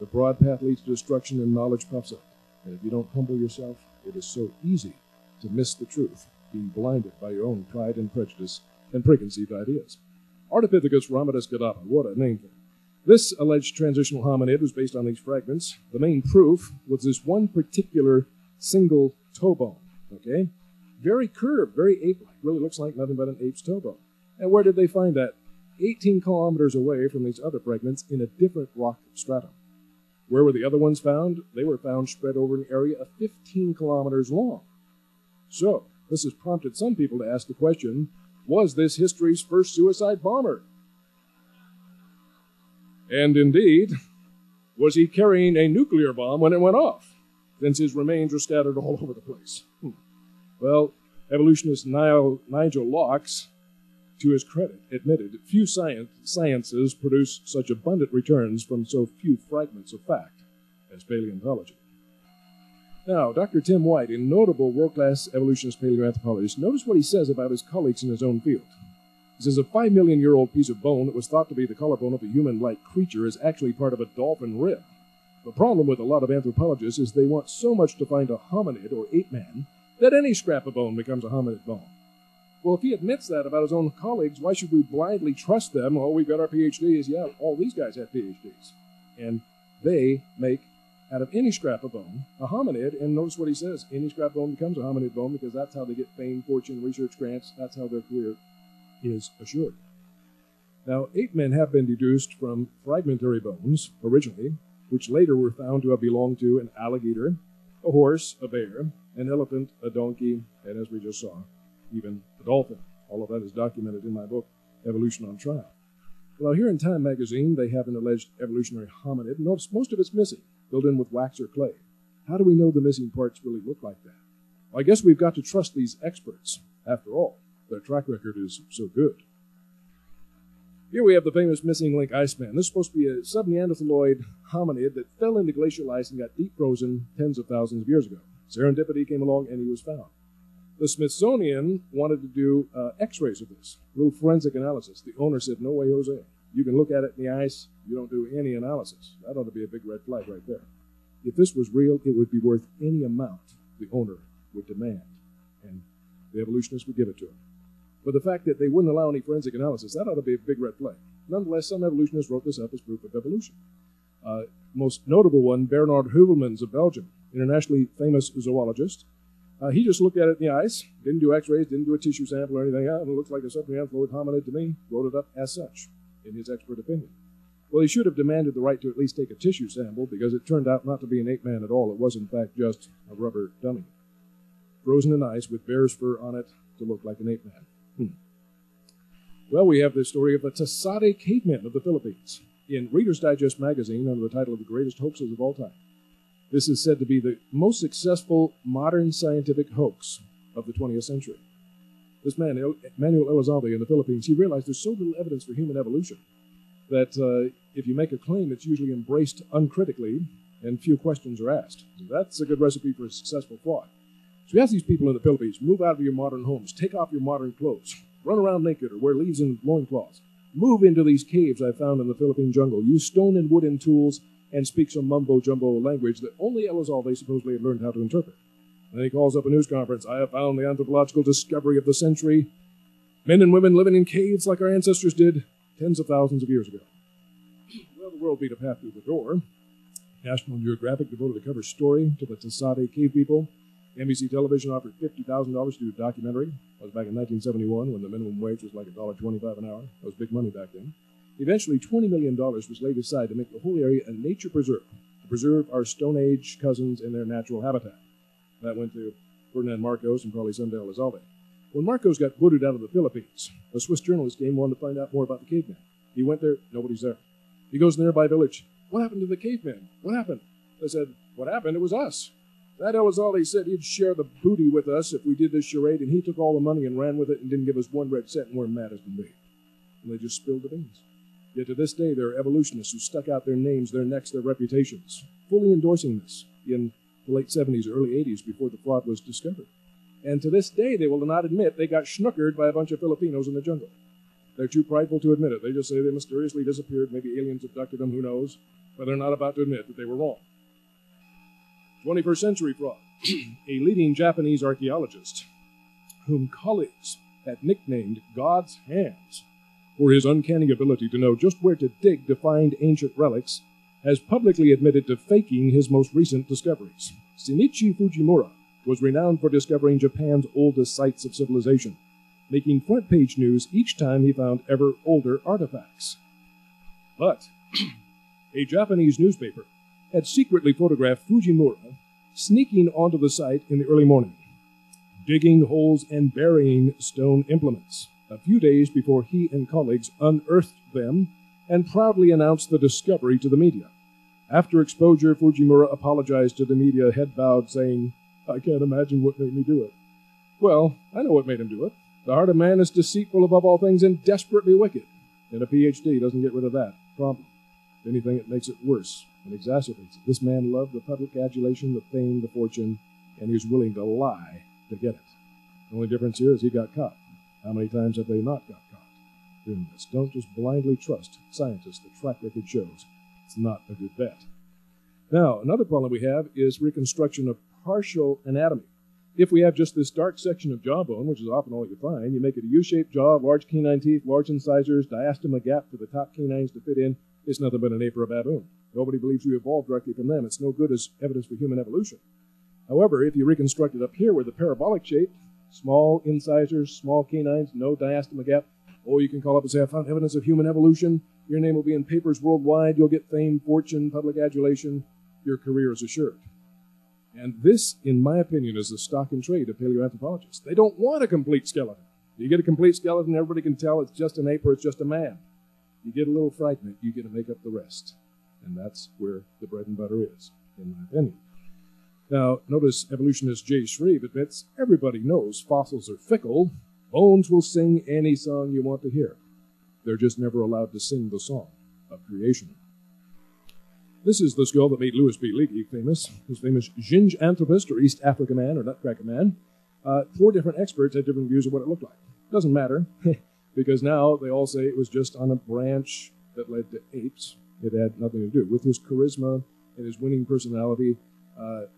[SPEAKER 1] the broad path leads to destruction and knowledge puffs up. And if you don't humble yourself, it is so easy to miss the truth, being blinded by your own pride and prejudice and preconceived ideas. Ardipithecus ramidus gadapa, what a name for it. This alleged transitional hominid was based on these fragments. The main proof was this one particular single toe bone, okay? Very curved, very ape-like, really looks like nothing but an ape's toe bone. And where did they find that? 18 kilometers away from these other fragments in a different rock stratum. Where were the other ones found? They were found spread over an area of 15 kilometers long. So, this has prompted some people to ask the question, was this history's first suicide bomber? And indeed, was he carrying a nuclear bomb when it went off, since his remains were scattered all over the place? Well, evolutionist Nigel Locke, to his credit, admitted few sciences produce such abundant returns from so few fragments of fact as paleontology. Now, Dr. Tim White, a notable world-class evolutionist paleoanthropologist, notice what he says about his colleagues in his own field. He says a 5 million year old piece of bone that was thought to be the collarbone of a human-like creature is actually part of a dolphin rib. The problem with a lot of anthropologists is they want so much to find a hominid or ape man that any scrap of bone becomes a hominid bone. Well, if he admits that about his own colleagues, why should we blindly trust them? Oh, we've got our PhDs. Yeah, all these guys have PhDs. And they make, out of any scrap of bone, a hominid. And notice what he says. Any scrap of bone becomes a hominid bone because that's how they get fame, fortune, research grants. That's how their career is assured. Now, ape men have been deduced from fragmentary bones, originally, which later were found to have belonged to an alligator, a horse, a bear, an elephant, a donkey, and as we just saw, even a dolphin. All of that is documented in my book, Evolution on Trial. Well, here in Time magazine, they have an alleged evolutionary hominid. Notice most of it's missing, filled in with wax or clay. How do we know the missing parts really look like that? Well, I guess we've got to trust these experts. After all, their track record is so good. Here we have the famous missing link Iceman. This is supposed to be a subneanderthaloid hominid that fell into glacial ice and got deep frozen tens of thousands of years ago. Serendipity came along and he was found. The Smithsonian wanted to do x-rays of this, a little forensic analysis. The owner said, no way, Jose. You can look at it in the ice. You don't do any analysis. That ought to be a big red flag right there. If this was real, it would be worth any amount the owner would demand, and the evolutionists would give it to him. But the fact that they wouldn't allow any forensic analysis, that ought to be a big red flag. Nonetheless, some evolutionists wrote this up as proof of evolution. Most notable one, Bernard Heuvelmans of Belgium, internationally famous zoologist. He just looked at it in the ice, didn't do x-rays, didn't do a tissue sample or anything else, and it looks like a subneanderthaloid hominid to me, wrote it up as such, in his expert opinion. Well, he should have demanded the right to at least take a tissue sample because it turned out not to be an ape man at all. It was, in fact, just a rubber dummy, frozen in ice with bear's fur on it to look like an ape man. Well, we have the story of the Tasade cavemen of the Philippines in Reader's Digest magazine under the title of The Greatest Hoaxes of All Time. This is said to be the most successful modern scientific hoax of the 20th century. This man, Manuel Elizalde in the Philippines, he realized there's so little evidence for human evolution that if you make a claim, it's usually embraced uncritically and few questions are asked. So that's a good recipe for a successful fraud. So you ask these people in the Philippines, move out of your modern homes, take off your modern clothes, run around naked or wear leaves and loincloths, move into these caves I found in the Philippine jungle, use stone and wooden tools, and speak some mumbo-jumbo language that only Elizalde supposedly had learned how to interpret. And then he calls up a news conference. I have found the anthropological discovery of the century. Men and women living in caves like our ancestors did tens of thousands of years ago. Well, the world beat a path through the door. National Geographic devoted a cover story to the Tasade cave people. NBC Television offered $50,000 to do a documentary. That was back in 1971 when the minimum wage was like $1.25 an hour. That was big money back then. Eventually, $20 million was laid aside to make the whole area a nature preserve, to preserve our Stone Age cousins in their natural habitat. That went to Ferdinand Marcos and probably someday Elizalde. When Marcos got booted out of the Philippines, a Swiss journalist came and wanted to find out more about the caveman. He went there, nobody's there. He goes to the nearby village. What happened to the cavemen? What happened? They said, what happened? It was us. That Elizalde said he'd share the booty with us if we did this charade, and he took all the money and ran with it and didn't give us one red cent, and we're mad as can be. And they just spilled the beans. Yet to this day, there are evolutionists who stuck out their names, their necks, their reputations, fully endorsing this in the late 70s, early 80s, before the fraud was discovered. And to this day, they will not admit they got schnookered by a bunch of Filipinos in the jungle. They're too prideful to admit it. They just say they mysteriously disappeared, maybe aliens abducted them, who knows, but they're not about to admit that they were wrong. 21st century fraud. A leading Japanese archaeologist, whom colleagues had nicknamed God's Hands for his uncanny ability to know just where to dig to find ancient relics, has publicly admitted to faking his most recent discoveries. Shinichi Fujimura was renowned for discovering Japan's oldest sites of civilization, making front-page news each time he found ever older artifacts. But a Japanese newspaper had secretly photographed Fujimura sneaking onto the site in the early morning, digging holes and burying stone implements, a few days before he and colleagues unearthed them and proudly announced the discovery to the media. After exposure, Fujimura apologized to the media, head bowed, saying, I can't imagine what made me do it. Well, I know what made him do it. The heart of man is deceitful above all things and desperately wicked. And a PhD doesn't get rid of that problem. If anything, it makes it worse and exacerbates it. This man loved the public adulation, the fame, the fortune, and he was willing to lie to get it. The only difference here is he got caught. How many times have they not got caught doing this? Don't just blindly trust scientists. The track record shows it's not a good bet. Now, another problem we have is reconstruction of partial anatomy. If we have just this dark section of jawbone, which is often all you find, you make it a U-shaped jaw, large canine teeth, large incisors, diastema gap for the top canines to fit in. It's nothing but an ape or a baboon. Nobody believes we evolved directly from them. It's no good as evidence for human evolution. However, if you reconstruct it up here with a parabolic shape, small incisors, small canines, no diastema gap, or you can call up and say, I found evidence of human evolution. Your name will be in papers worldwide. You'll get fame, fortune, public adulation. Your career is assured. And this, in my opinion, is the stock and trade of paleoanthropologists. They don't want a complete skeleton. You get a complete skeleton, everybody can tell it's just an ape or it's just a man. You get a little fragment, you get to make up the rest. And that's where the bread and butter is, in my opinion. Now, notice evolutionist Jay Shreve admits everybody knows fossils are fickle. Bones will sing any song you want to hear. They're just never allowed to sing the song of creation. This is the skull that made Louis B. Leakey famous, his famous Ginjanthropist, or East Africa man, or Nutcracker man. 4 different experts had different views of what it looked like. Doesn't matter, because now they all say it was just on a branch that led to apes. It had nothing to do. With his charisma and his winning personality,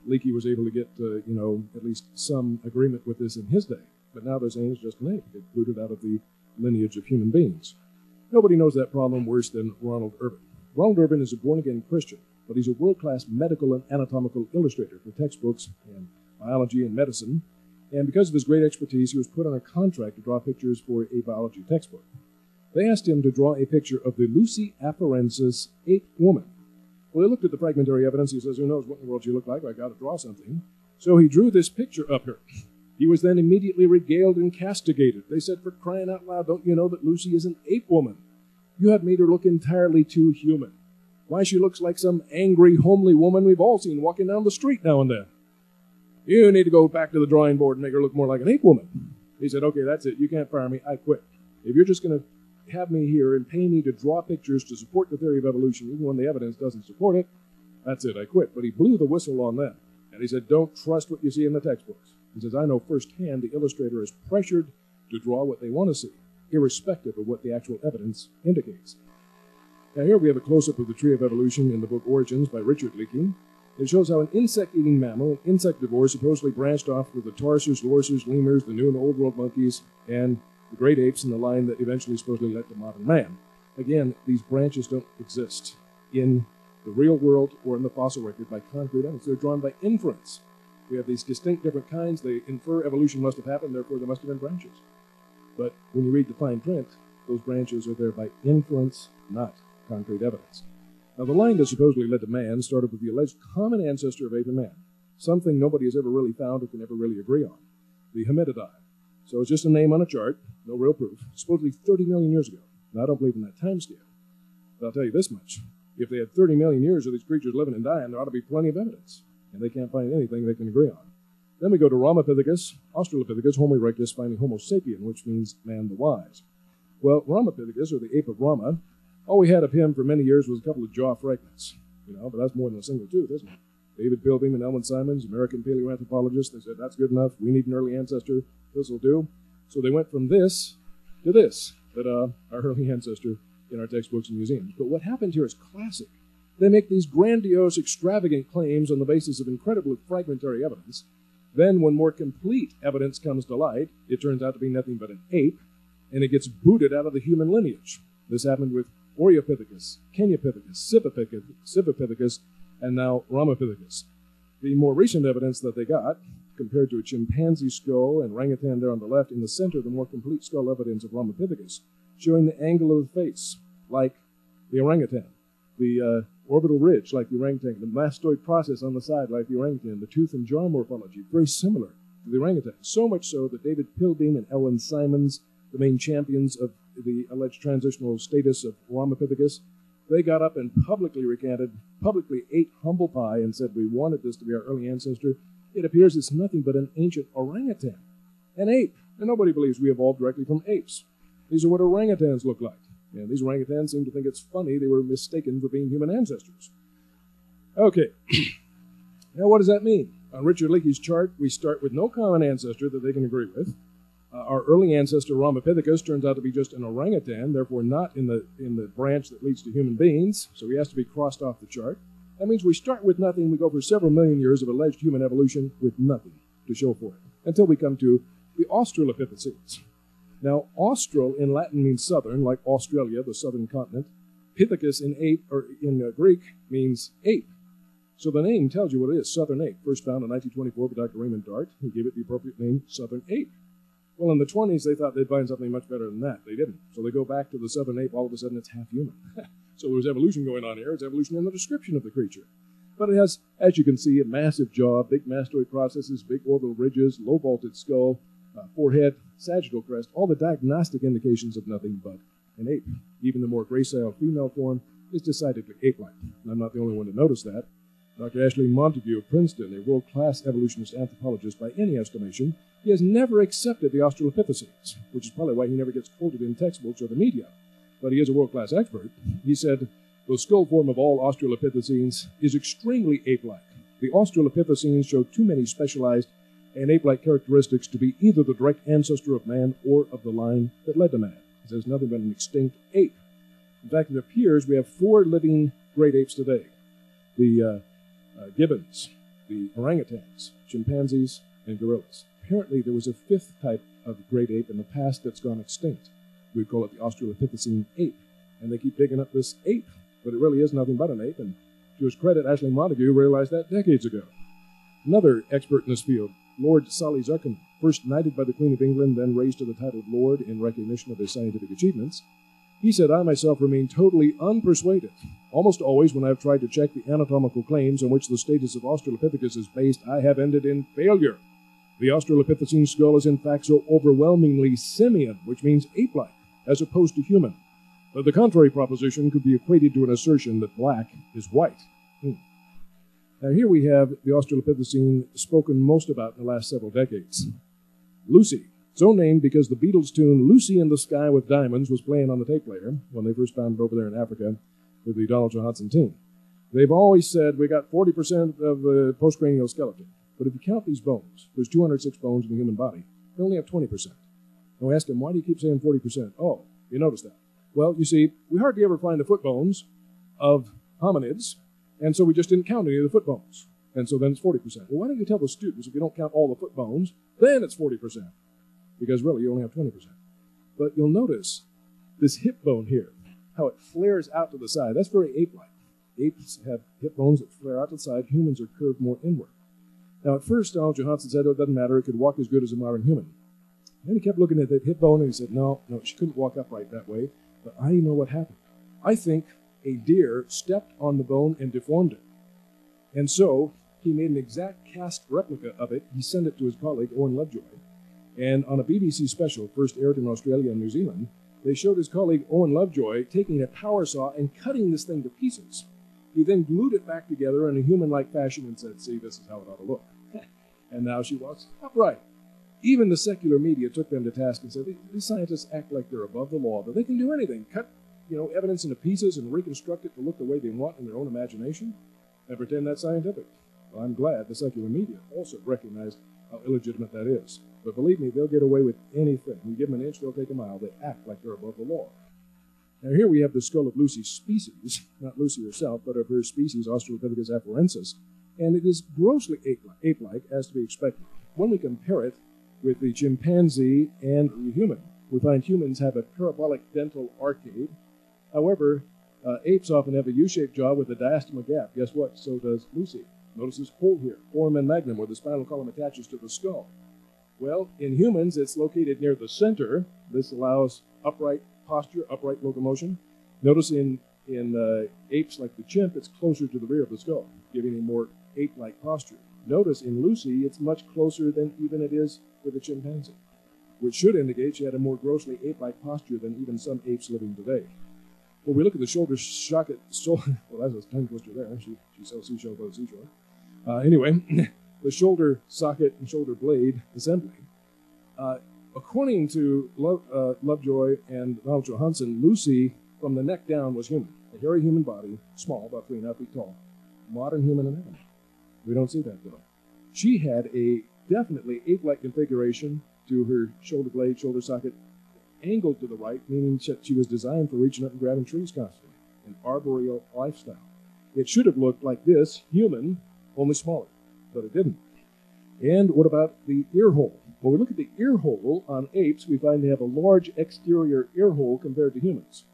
[SPEAKER 1] Leakey was able to get, at least some agreement with this in his day. But now they're saying it's just an ape. It rooted out of the lineage of human beings. Nobody knows that problem worse than Ronald Urban. Ronald Urban is a born-again Christian, but he's a world-class medical and anatomical illustrator for textbooks in biology and medicine. And because of his great expertise, he was put on a contract to draw pictures for a biology textbook. They asked him to draw a picture of the Lucy afarensis ape woman. Well, they looked at the fragmentary evidence. He says, who knows what in the world she looked like? I got to draw something. So he drew this picture of her. He was then immediately regaled and castigated. They said, for crying out loud, don't you know that Lucy is an ape woman? You have made her look entirely too human. Why, she looks like some angry, homely woman we've all seen walking down the street now and then. You need to go back to the drawing board and make her look more like an ape woman. He said, okay, that's it. You can't fire me. I quit. If you're just going to have me here and pay me to draw pictures to support the theory of evolution, even when the evidence doesn't support it, that's it. I quit. But he blew the whistle on them. And he said, don't trust what you see in the textbooks. He says, I know firsthand the illustrator is pressured to draw what they want to see, irrespective of what the actual evidence indicates. Now here we have a close-up of the tree of evolution in the book Origins by Richard Leakey. It shows how an insect-eating mammal, an insectivore, supposedly branched off with the tarsers, lorsers, lemurs, the new and old world monkeys, and the great apes in the line that eventually supposedly led to modern man. Again, these branches don't exist in the real world or in the fossil record by concrete evidence. They're drawn by inference. We have these distinct different kinds. They infer evolution must have happened, therefore there must have been branches. But when you read the fine print, those branches are there by inference, not concrete evidence. Now, the line that supposedly led to man started with the alleged common ancestor of ape and man, something nobody has ever really found or can ever really agree on, the Hominidae. So it's just a name on a chart, no real proof, supposedly 30 million years ago. Now, I don't believe in that time scale, but I'll tell you this much. If they had 30 million years of these creatures living and dying, there ought to be plenty of evidence, and they can't find anything they can agree on. Then we go to Ramapithecus, Australopithecus, Homo erectus, finally Homo sapien, which means man the wise. Well, Ramapithecus, or the ape of Rama, all we had of him for many years was a couple of jaw fragments, but that's more than a single tooth, isn't it? David Pilbeam and Elwyn Simons, American paleoanthropologists, they said, that's good enough. We need an early ancestor. This will do. So they went from this to this, our early ancestor in our textbooks and museums. But what happened here is classic. They make these grandiose, extravagant claims on the basis of incredibly fragmentary evidence. Then when more complete evidence comes to light, it turns out to be nothing but an ape, and it gets booted out of the human lineage. This happened with Oreopithecus, Kenyapithecus, Civipithecus, and now Ramapithecus. The more recent evidence that they got, compared to a chimpanzee skull and orangutan there on the left, in the center, the more complete skull evidence of Ramapithecus, showing the angle of the face, like the orangutan, the orbital ridge, like the orangutan, the mastoid process on the side, like the orangutan, the tooth and jaw morphology, very similar to the orangutan. So much so that David Pilbeam and Elwyn Simons, the main champions of the alleged transitional status of Ramapithecus, they got up and publicly recanted, publicly ate humble pie and said, we wanted this to be our early ancestor. It appears it's nothing but an ancient orangutan, an ape. And nobody believes we evolved directly from apes. These are what orangutans look like. And these orangutans seem to think it's funny they were mistaken for being human ancestors. Okay, now what does that mean? On Richard Leakey's chart, we start with no common ancestor that they can agree with. Our early ancestor, Ramapithecus, turns out to be just an orangutan, therefore not in the branch that leads to human beings, so he has to be crossed off the chart. That means we start with nothing, we go for several million years of alleged human evolution with nothing to show for it, until we come to the Australopithecines. Now, austral in Latin means southern, like Australia, the southern continent. Pithecus in Greek means ape. So the name tells you what it is, southern ape, first found in 1924 by Dr. Raymond Dart, who gave it the appropriate name, southern ape. Well, in the 20s, they thought they'd find something much better than that. They didn't. So they go back to the southern ape. All of a sudden, it's half human. So there's evolution going on here. It's evolution in the description of the creature. But it has, as you can see, a massive jaw, big mastoid processes, big orbital ridges, low-vaulted skull, forehead, sagittal crest, all the diagnostic indications of nothing but an ape. Even the more gracile female form is decidedly ape-like. And I'm not the only one to notice that. Dr. Ashley Montague of Princeton, a world-class evolutionist anthropologist by any estimation, he has never accepted the Australopithecines, which is probably why he never gets quoted in textbooks or the media. But he is a world-class expert. He said, the skull form of all Australopithecines is extremely ape-like. The Australopithecines show too many specialized and ape-like characteristics to be either the direct ancestor of man or of the line that led to man. He says nothing but an extinct ape. In fact, it appears we have 4 living great apes today. The gibbons, the orangutans, chimpanzees, and gorillas. Apparently, there was a 5th type of great ape in the past that's gone extinct. We call it the Australopithecine ape. And they keep digging up this ape, but it really is nothing but an ape. And to his credit, Ashley Montague realized that decades ago. Another expert in this field, Lord Solly Zuckerman, first knighted by the Queen of England, then raised to the title of Lord in recognition of his scientific achievements, he said, I myself remain totally unpersuaded. Almost always when I've tried to check the anatomical claims on which the status of Australopithecus is based, I have ended in failure. The Australopithecine skull is in fact so overwhelmingly simian, which means ape-like, as opposed to human. But the contrary proposition could be equated to an assertion that black is white. Now here we have the Australopithecine spoken most about in the last several decades. Lucy, so named because the Beatles' tune Lucy in the Sky with Diamonds was playing on the tape player when they first found it over there in Africa with the Donald Johanson team. They've always said we got 40% of the postcranial skeleton. But if you count these bones, there's 206 bones in the human body. They only have 20%. And we ask them, why do you keep saying 40%? Oh, you notice that. Well, you see, we hardly ever find the foot bones of hominids, and so we just didn't count any of the foot bones. And so then it's 40%. Well, why don't you tell the students if you don't count all the foot bones, then it's 40%? Because really, you only have 20%. But you'll notice this hip bone here, how it flares out to the side. That's very ape-like. Apes have hip bones that flare out to the side. Humans are curved more inward. Now, at first, Donald Johanson said, oh, it doesn't matter, it could walk as good as a modern human. Then he kept looking at that hip bone and he said, no, she couldn't walk upright that way. But I know what happened. I think a deer stepped on the bone and deformed it. And so he made an exact cast replica of it. He sent it to his colleague, Owen Lovejoy. And on a BBC special, first aired in Australia and New Zealand, they showed his colleague, Owen Lovejoy, taking a power saw and cutting this thing to pieces. He then glued it back together in a human-like fashion and said, see, this is how it ought to look. And now she walks upright. Even the secular media took them to task and said, these scientists act like they're above the law, that they can do anything, cut evidence into pieces and reconstruct it to look the way they want in their own imagination, and pretend that's scientific. Well, I'm glad the secular media also recognized how illegitimate that is. But believe me, they'll get away with anything. You give them an inch, they'll take a mile. They act like they're above the law. Now here we have the skull of Lucy's species, not Lucy herself, but of her species, Australopithecus afarensis, and it is grossly ape-like, as to be expected. When we compare it with the chimpanzee and the human, we find humans have a parabolic dental arcade. However, apes often have a U-shaped jaw with a diastema gap. Guess what? So does Lucy. Notice this hole here, foramen magnum, where the spinal column attaches to the skull. Well, in humans, it's located near the center. This allows upright posture, upright locomotion. Notice in apes like the chimp, it's closer to the rear of the skull, giving a more ape-like posture. Notice in Lucy, it's much closer than even it is with a chimpanzee, which should indicate she had a more grossly ape-like posture than even some apes living today. When we look at the shoulder socket, well, that's a tongue twister there. She sells seashells by the seashore. Anyway, the shoulder socket and shoulder blade assembly. According to Lovejoy and Donald Johanson, Lucy, from the neck down, was human. A hairy human body, small, about 3.5 feet tall. Modern human anatomy. We don't see that, though. She had a definitely ape-like configuration to her shoulder blade, shoulder socket, angled to the right, meaning she was designed for reaching up and grabbing trees constantly. An arboreal lifestyle. It should have looked like this, human, only smaller, but it didn't. And what about the ear hole? When we look at the ear hole on apes, we find they have a large exterior ear hole compared to humans.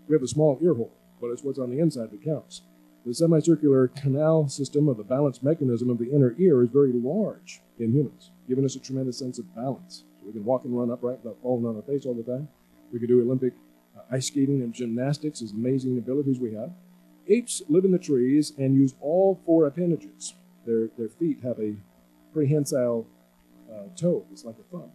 [SPEAKER 1] We have a small ear hole, but it's what's on the inside that counts. The semicircular canal system of the balance mechanism of the inner ear is very large in humans, giving us a tremendous sense of balance. So we can walk and run upright without falling on our face all the time. We can do Olympic ice skating and gymnastics, as amazing abilities we have. Apes live in the trees and use all four appendages. Their feet have a prehensile toe. It's like a thumb.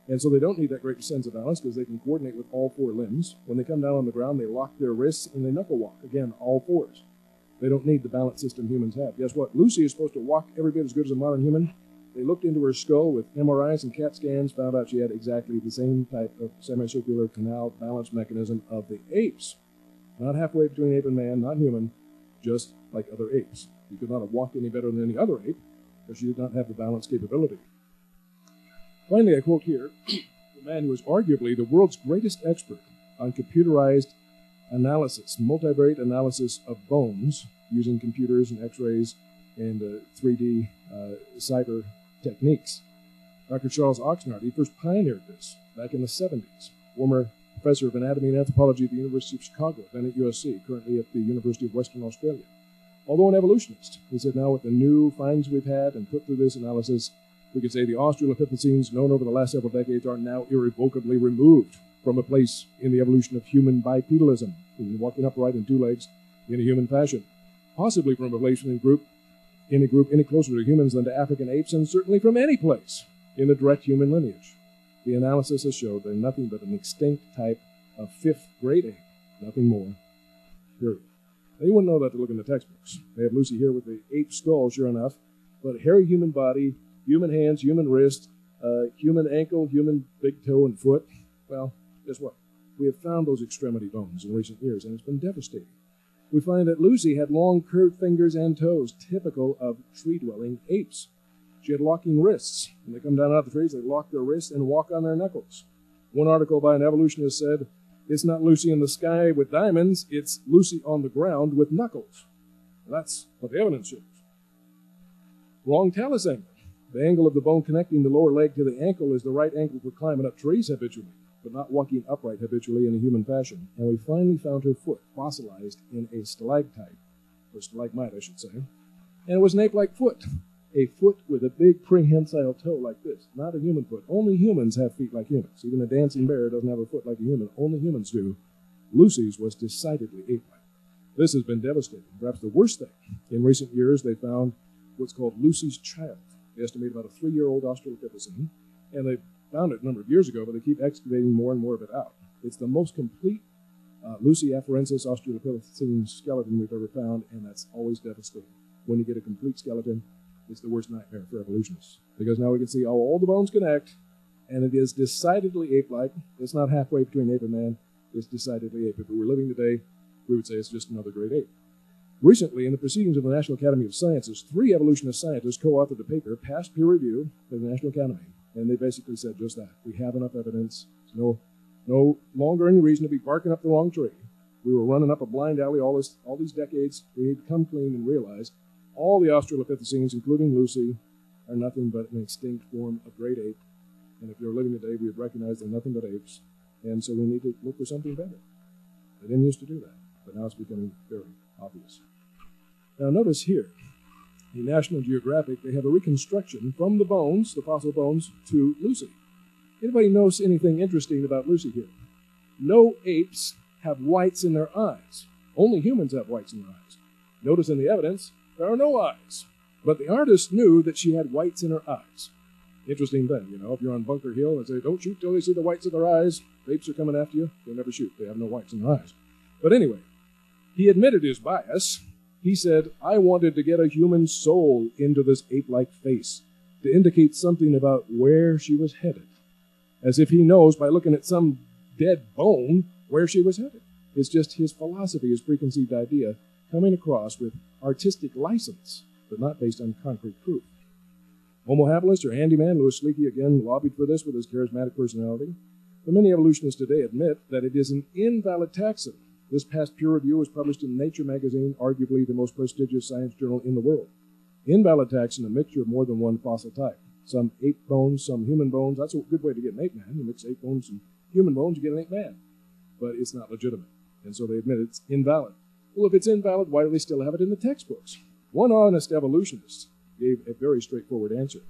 [SPEAKER 1] And so they don't need that great sense of balance because they can coordinate with all four limbs. When they come down on the ground, they lock their wrists and they knuckle walk. Again, all fours. They don't need the balance system humans have. Guess what? Lucy is supposed to walk every bit as good as a modern human. They looked into her skull with MRIs and CAT scans, found out she had exactly the same type of semicircular canal balance mechanism of the apes. Not halfway between ape and man, not human, just like other apes. She could not have walked any better than any other ape because she did not have the balance capability. Finally, I quote here the man who is arguably the world's greatest expert on computerized analysis, multivariate analysis of bones using computers and x-rays and 3D cyber techniques. Dr. Charles Oxnard, he first pioneered this back in the 70s. Former professor of anatomy and anthropology at the University of Chicago, then at USC, currently at the University of Western Australia. Although an evolutionist, he said now with the new finds we've had and put through this analysis, we could say the Australopithecines known over the last several decades are now irrevocably removed from a place in the evolution of human bipedalism, walking upright in two legs in a human fashion, possibly from a place in a group any closer to humans than to African apes, and certainly from any place in the direct human lineage. The analysis has showed they're nothing but an extinct type of fifth-grade ape, nothing more, period. Now, you wouldn't know that to look in the textbooks. They have Lucy here with the ape skull, sure enough, but hairy human body, human hands, human wrist, human ankle, human big toe and foot. Well, guess what? We have found those extremity bones in recent years, and it's been devastating. We find that Lucy had long, curved fingers and toes, typical of tree-dwelling apes. She had locking wrists. When they come down out of the trees, they lock their wrists and walk on their knuckles. One article by an evolutionist said, it's not Lucy in the sky with diamonds, it's Lucy on the ground with knuckles. That's what the evidence shows. Wrong talus angle. The angle of the bone connecting the lower leg to the ankle is the right angle for climbing up trees habitually, but not walking upright habitually in a human fashion. And we finally found her foot fossilized in a stalactite, or stalagmite, I should say. And it was an ape-like foot. a foot with a big prehensile toe like this. Not a human foot. Only humans have feet like humans. Even a dancing bear doesn't have a foot like a human. Only humans do. Lucy's was decidedly ape-like. This has been devastating. Perhaps the worst thing. In recent years, they found what's called Lucy's child. They estimate about a 3-year-old Australopithecine, and they found it a number of years ago, but they keep excavating more and more of it out. It's the most complete Lucy afarensis Australopithecine skeleton we've ever found, and that's always devastating. When you get a complete skeleton, it's the worst nightmare for evolutionists, because now we can see how all the bones connect, and it is decidedly ape-like. It's not halfway between ape and man. It's decidedly ape. If it were living today, we would say it's just another great ape. Recently, in the Proceedings of the National Academy of Sciences, 3 evolutionist scientists co-authored a paper, passed peer review by the National Academy, and they basically said just that. We have enough evidence. There's no longer any reason to be barking up the wrong tree. We were running up a blind alley all these decades. We need to come clean and realize all the Australopithecines, including Lucy, are nothing but an extinct form of great ape. And if they were living today, we would recognize they're nothing but apes. And so we need to look for something better. They didn't used to do that, but now it's becoming very obvious. Now notice here, in National Geographic, they have a reconstruction from the bones, the fossil bones, to Lucy. Anybody notice anything interesting about Lucy here? No apes have whites in their eyes. Only humans have whites in their eyes. Notice in the evidence, there are no eyes. But the artist knew that she had whites in her eyes. Interesting thing, if you're on Bunker Hill and say, don't shoot till they see the whites of their eyes, apes are coming after you, they'll never shoot. They have no whites in their eyes. But anyway, he admitted his bias. He said, I wanted to get a human soul into this ape-like face to indicate something about where she was headed, as if he knows by looking at some dead bone where she was headed. It's just his philosophy, his preconceived idea, coming across with artistic license, but not based on concrete proof. Homo habilis, or handyman, Louis Leakey again lobbied for this with his charismatic personality. But many evolutionists today admit that it is an invalid taxon. This past peer review was published in Nature magazine, arguably the most prestigious science journal in the world. Invalid taxon, a mixture of more than one fossil type. Some ape bones, some human bones. That's a good way to get an ape man. You mix ape bones and human bones, you get an ape man. But it's not legitimate. And so they admit it's invalid. Well, if it's invalid, why do they still have it in the textbooks? One honest evolutionist gave a very straightforward answer.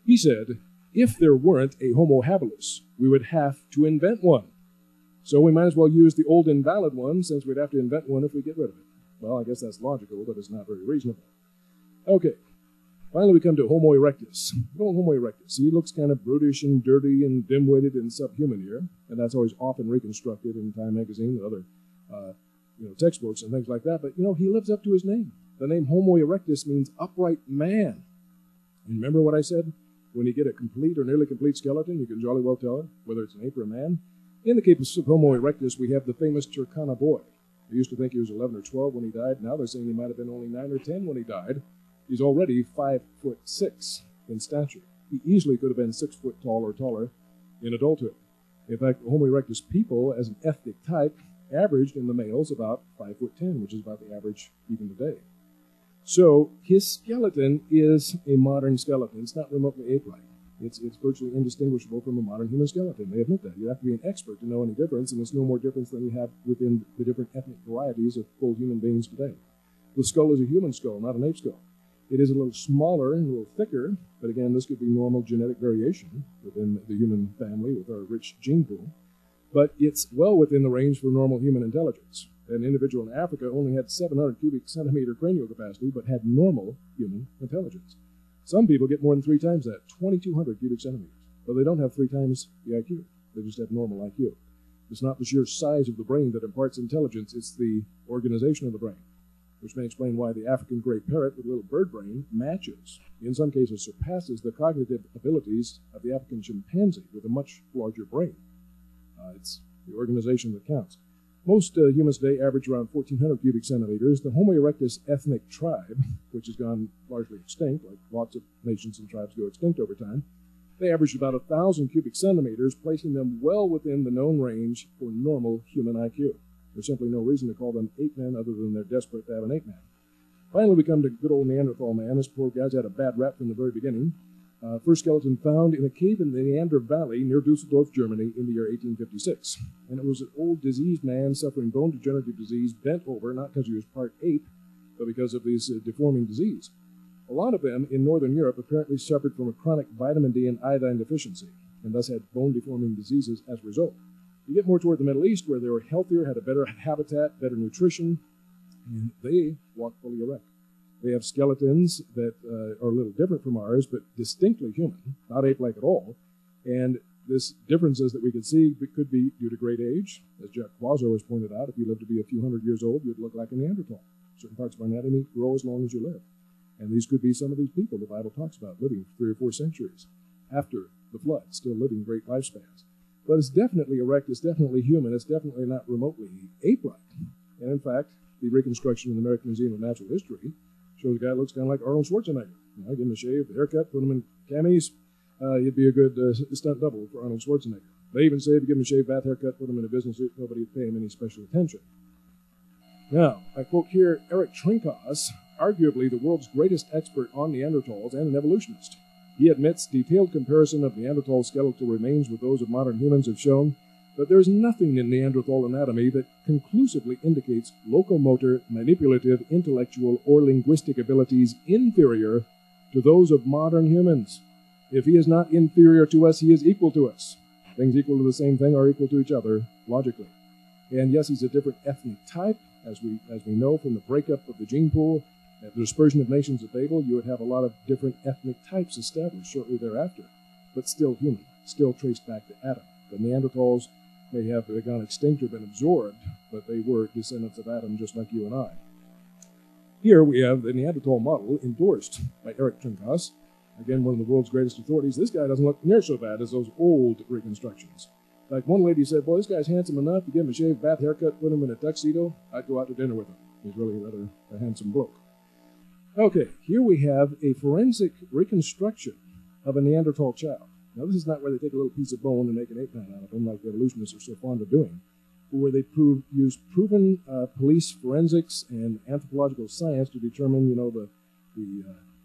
[SPEAKER 1] He said, if there weren't a Homo habilis, we would have to invent one. So we might as well use the old invalid one, since we'd have to invent one if we get rid of it. Well, I guess that's logical, but it's not very reasonable. Okay, finally we come to Homo erectus. Good old Homo erectus. He looks kind of brutish and dirty and dim-witted and subhuman here, and that's always often reconstructed in Time magazine and other textbooks and things like that. But, he lives up to his name. The name Homo erectus means upright man. And remember what I said? When you get a complete or nearly complete skeleton, you can jolly well tell whether it's an ape or a man. In the case of Homo erectus, we have the famous Turkana boy. They used to think he was 11 or 12 when he died. Now they're saying he might have been only 9 or 10 when he died. He's already 5'6" in stature. He easily could have been 6 foot tall or taller in adulthood. In fact, Homo erectus people, as an ethnic type, averaged in the males about 5'10", which is about the average even today. So his skeleton is a modern skeleton. It's not remotely ape-like. It's virtually indistinguishable from a modern human skeleton. They admit that. You have to be an expert to know any difference, and there's no more difference than you have within the different ethnic varieties of full human beings today. The skull is a human skull, not an ape skull. It is a little smaller and a little thicker, but again, this could be normal genetic variation within the human family with our rich gene pool. But it's well within the range for normal human intelligence. An individual in Africa only had 700 cubic centimeter cranial capacity, but had normal human intelligence. Some people get more than 3 times that, 2,200 cubic centimeters. But they don't have 3 times the IQ. They just have normal IQ. It's not the sheer size of the brain that imparts intelligence, it's the organization of the brain, which may explain why the African gray parrot with a little bird brain matches, in some cases surpasses, the cognitive abilities of the African chimpanzee with a much larger brain. It's the organization that counts. Most humans today average around 1,400 cubic centimeters. The Homo erectus ethnic tribe, which has gone largely extinct, like lots of nations and tribes go extinct over time, they average about 1,000 cubic centimeters, placing them well within the known range for normal human IQ. There's simply no reason to call them ape men other than they're desperate to have an ape man. Finally, we come to good old Neanderthal man. This poor guy's had a bad rap from the very beginning. First skeleton found in a cave in the Neander Valley near Dusseldorf, Germany in the year 1856. And it was an old diseased man suffering bone degenerative disease, bent over, not because he was part ape, but because of this deforming disease. A lot of them in northern Europe apparently suffered from a chronic vitamin D and iodine deficiency, and thus had bone-deforming diseases as a result. You get more toward the Middle East, where they were healthier, had a better habitat, better nutrition, and they walk fully erect. They have skeletons that are a little different from ours, but distinctly human, not ape-like at all. And this differences that we could see could be due to great age. As Jack Quazzo has pointed out, if you live to be a few hundred years old, you'd look like a Neanderthal. Certain parts of our anatomy grow as long as you live. And these could be some of these people the Bible talks about living 3 or 4 centuries after the flood, still living great lifespans. But it's definitely erect, it's definitely human, it's definitely not remotely ape-like. And in fact, the reconstruction in the American Museum of Natural History shows a guy that looks kind of like Arnold Schwarzenegger. You know, give him a shave, a haircut, put him in camis, he'd be a good stunt double for Arnold Schwarzenegger. They even say if you give him a shave, bath, haircut, put him in a business suit, nobody would pay him any special attention. Now, I quote here Erich Trinkaus, arguably the world's greatest expert on Neanderthals and an evolutionist. He admits detailed comparison of Neanderthal skeletal remains with those of modern humans have shown that there is nothing in Neanderthal anatomy that conclusively indicates locomotor, manipulative, intellectual, or linguistic abilities inferior to those of modern humans. If he is not inferior to us, he is equal to us. Things equal to the same thing are equal to each other, logically. And yes, he's a different ethnic type, as we know from the breakup of the gene pool. At the dispersion of nations of Babel, you would have a lot of different ethnic types established shortly thereafter, but still human, still traced back to Adam. The Neanderthals may have gone extinct or been absorbed, but they were descendants of Adam just like you and I. Here we have the Neanderthal model endorsed by Erich Trinkaus, again, one of the world's greatest authorities. This guy doesn't look near so bad as those old reconstructions. Like one lady said, boy, this guy's handsome enough. You give him a shave, bath, haircut, put him in a tuxedo, I'd go out to dinner with him. He's really rather a handsome bloke. Okay, here we have a forensic reconstruction of a Neanderthal child. Now, this is not where they take a little piece of bone and make an ape man out of him, like the evolutionists are so fond of doing, but where they use proven police forensics and anthropological science to determine, you know, the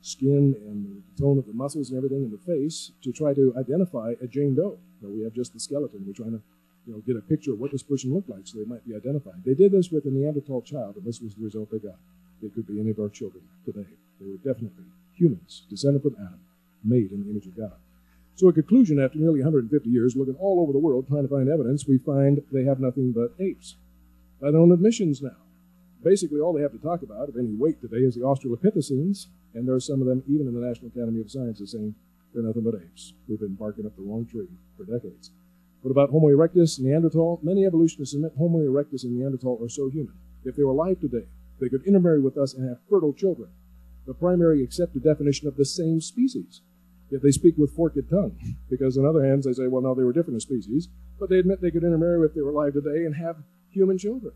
[SPEAKER 1] skin and the tone of the muscles and everything in the face to try to identify a Jane Doe. Now, we have just the skeleton. We're trying to, you know, get a picture of what this person looked like so they might be identified. They did this with a Neanderthal child, and this was the result they got. They could be any of our children today. They were definitely humans, descended from Adam, made in the image of God. So in conclusion, after nearly 150 years, looking all over the world trying to find evidence, we find they have nothing but apes. By their own admissions now. Basically, all they have to talk about, of any weight today, is the Australopithecines, and there are some of them, even in the National Academy of Sciences, saying they're nothing but apes. We've been barking up the wrong tree for decades. What about Homo erectus, Neanderthal? Many evolutionists admit Homo erectus and Neanderthal are so human. If they were alive today, they could intermarry with us and have fertile children, the primary accepted definition of the same species. Yet they speak with forked tongue, because on other hands they say, well, no, they were different species, but they admit they could intermarry if they were alive today and have human children.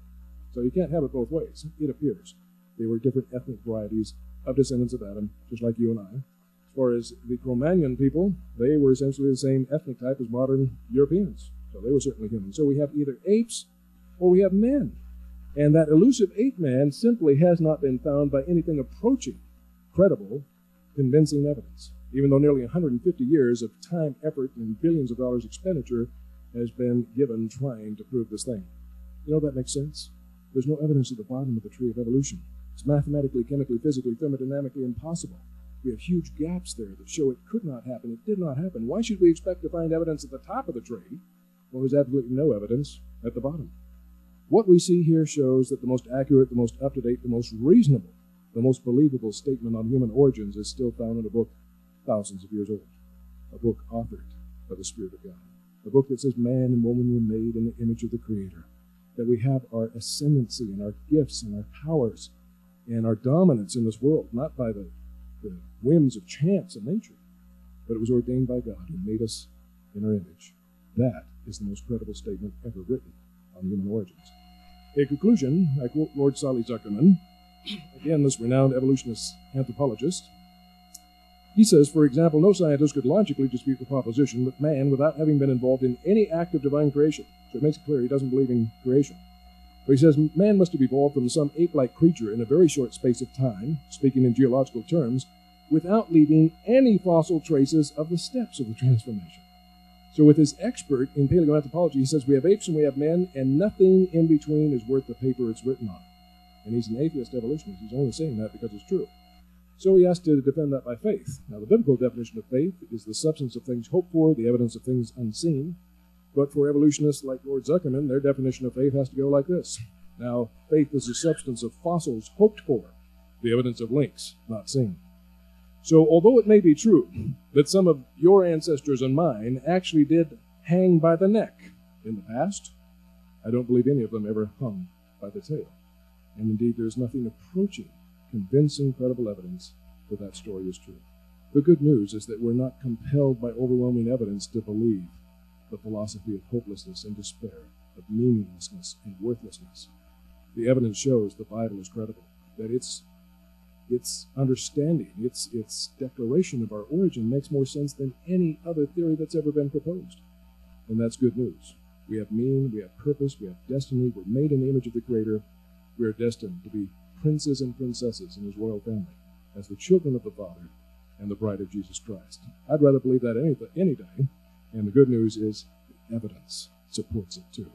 [SPEAKER 1] So you can't have it both ways, it appears. They were different ethnic varieties of descendants of Adam, just like you and I. As far as the Cro-Magnon people, they were essentially the same ethnic type as modern Europeans, so they were certainly human. So we have either apes or we have men. And that elusive ape man simply has not been found by anything approaching credible, convincing evidence, even though nearly 150 years of time, effort, and billions of dollars expenditure has been given trying to prove this thing. You know, that makes sense. There's no evidence at the bottom of the tree of evolution. It's mathematically, chemically, physically, thermodynamically impossible. We have huge gaps there that show it could not happen. It did not happen. Why should we expect to find evidence at the top of the tree when there's absolutely no evidence at the bottom? What we see here shows that the most accurate, the most up-to-date, the most reasonable, the most believable statement on human origins is still found in a book thousands of years old, a book authored by the Spirit of God, a book that says man and woman were made in the image of the Creator, that we have our ascendancy and our gifts and our powers and our dominance in this world, not by the whims of chance and nature, but it was ordained by God who made us in our image. That is the most credible statement ever written on human origins. In conclusion, I quote Lord Solly Zuckerman, again, this renowned evolutionist anthropologist. He says, for example, no scientist could logically dispute the proposition that man, without having been involved in any act of divine creation, so it makes it clear he doesn't believe in creation. But he says man must have evolved from some ape-like creature in a very short space of time, speaking in geological terms, without leaving any fossil traces of the steps of the transformation. So with his expert in paleoanthropology, he says we have apes and we have men, and nothing in between is worth the paper it's written on. And he's an atheist evolutionist. He's only saying that because it's true. So he has to defend that by faith. Now, the biblical definition of faith is the substance of things hoped for, the evidence of things unseen. But for evolutionists like Lord Zuckerman, their definition of faith has to go like this. Now, faith is the substance of fossils hoped for, the evidence of links not seen. So, although it may be true that some of your ancestors and mine actually did hang by the neck in the past, I don't believe any of them ever hung by the tail. And indeed, there's nothing approaching convincing, credible evidence that that story is true. The good news is that we're not compelled by overwhelming evidence to believe the philosophy of hopelessness and despair, of meaninglessness and worthlessness. The evidence shows the Bible is credible, that its understanding, its declaration of our origin makes more sense than any other theory that's ever been proposed. And that's good news. We have meaning, we have purpose, we have destiny, we're made in the image of the Creator. We are destined to be princes and princesses in his royal family as the children of the Father and the bride of Jesus Christ. I'd rather believe that any day, and the good news is evidence supports it too.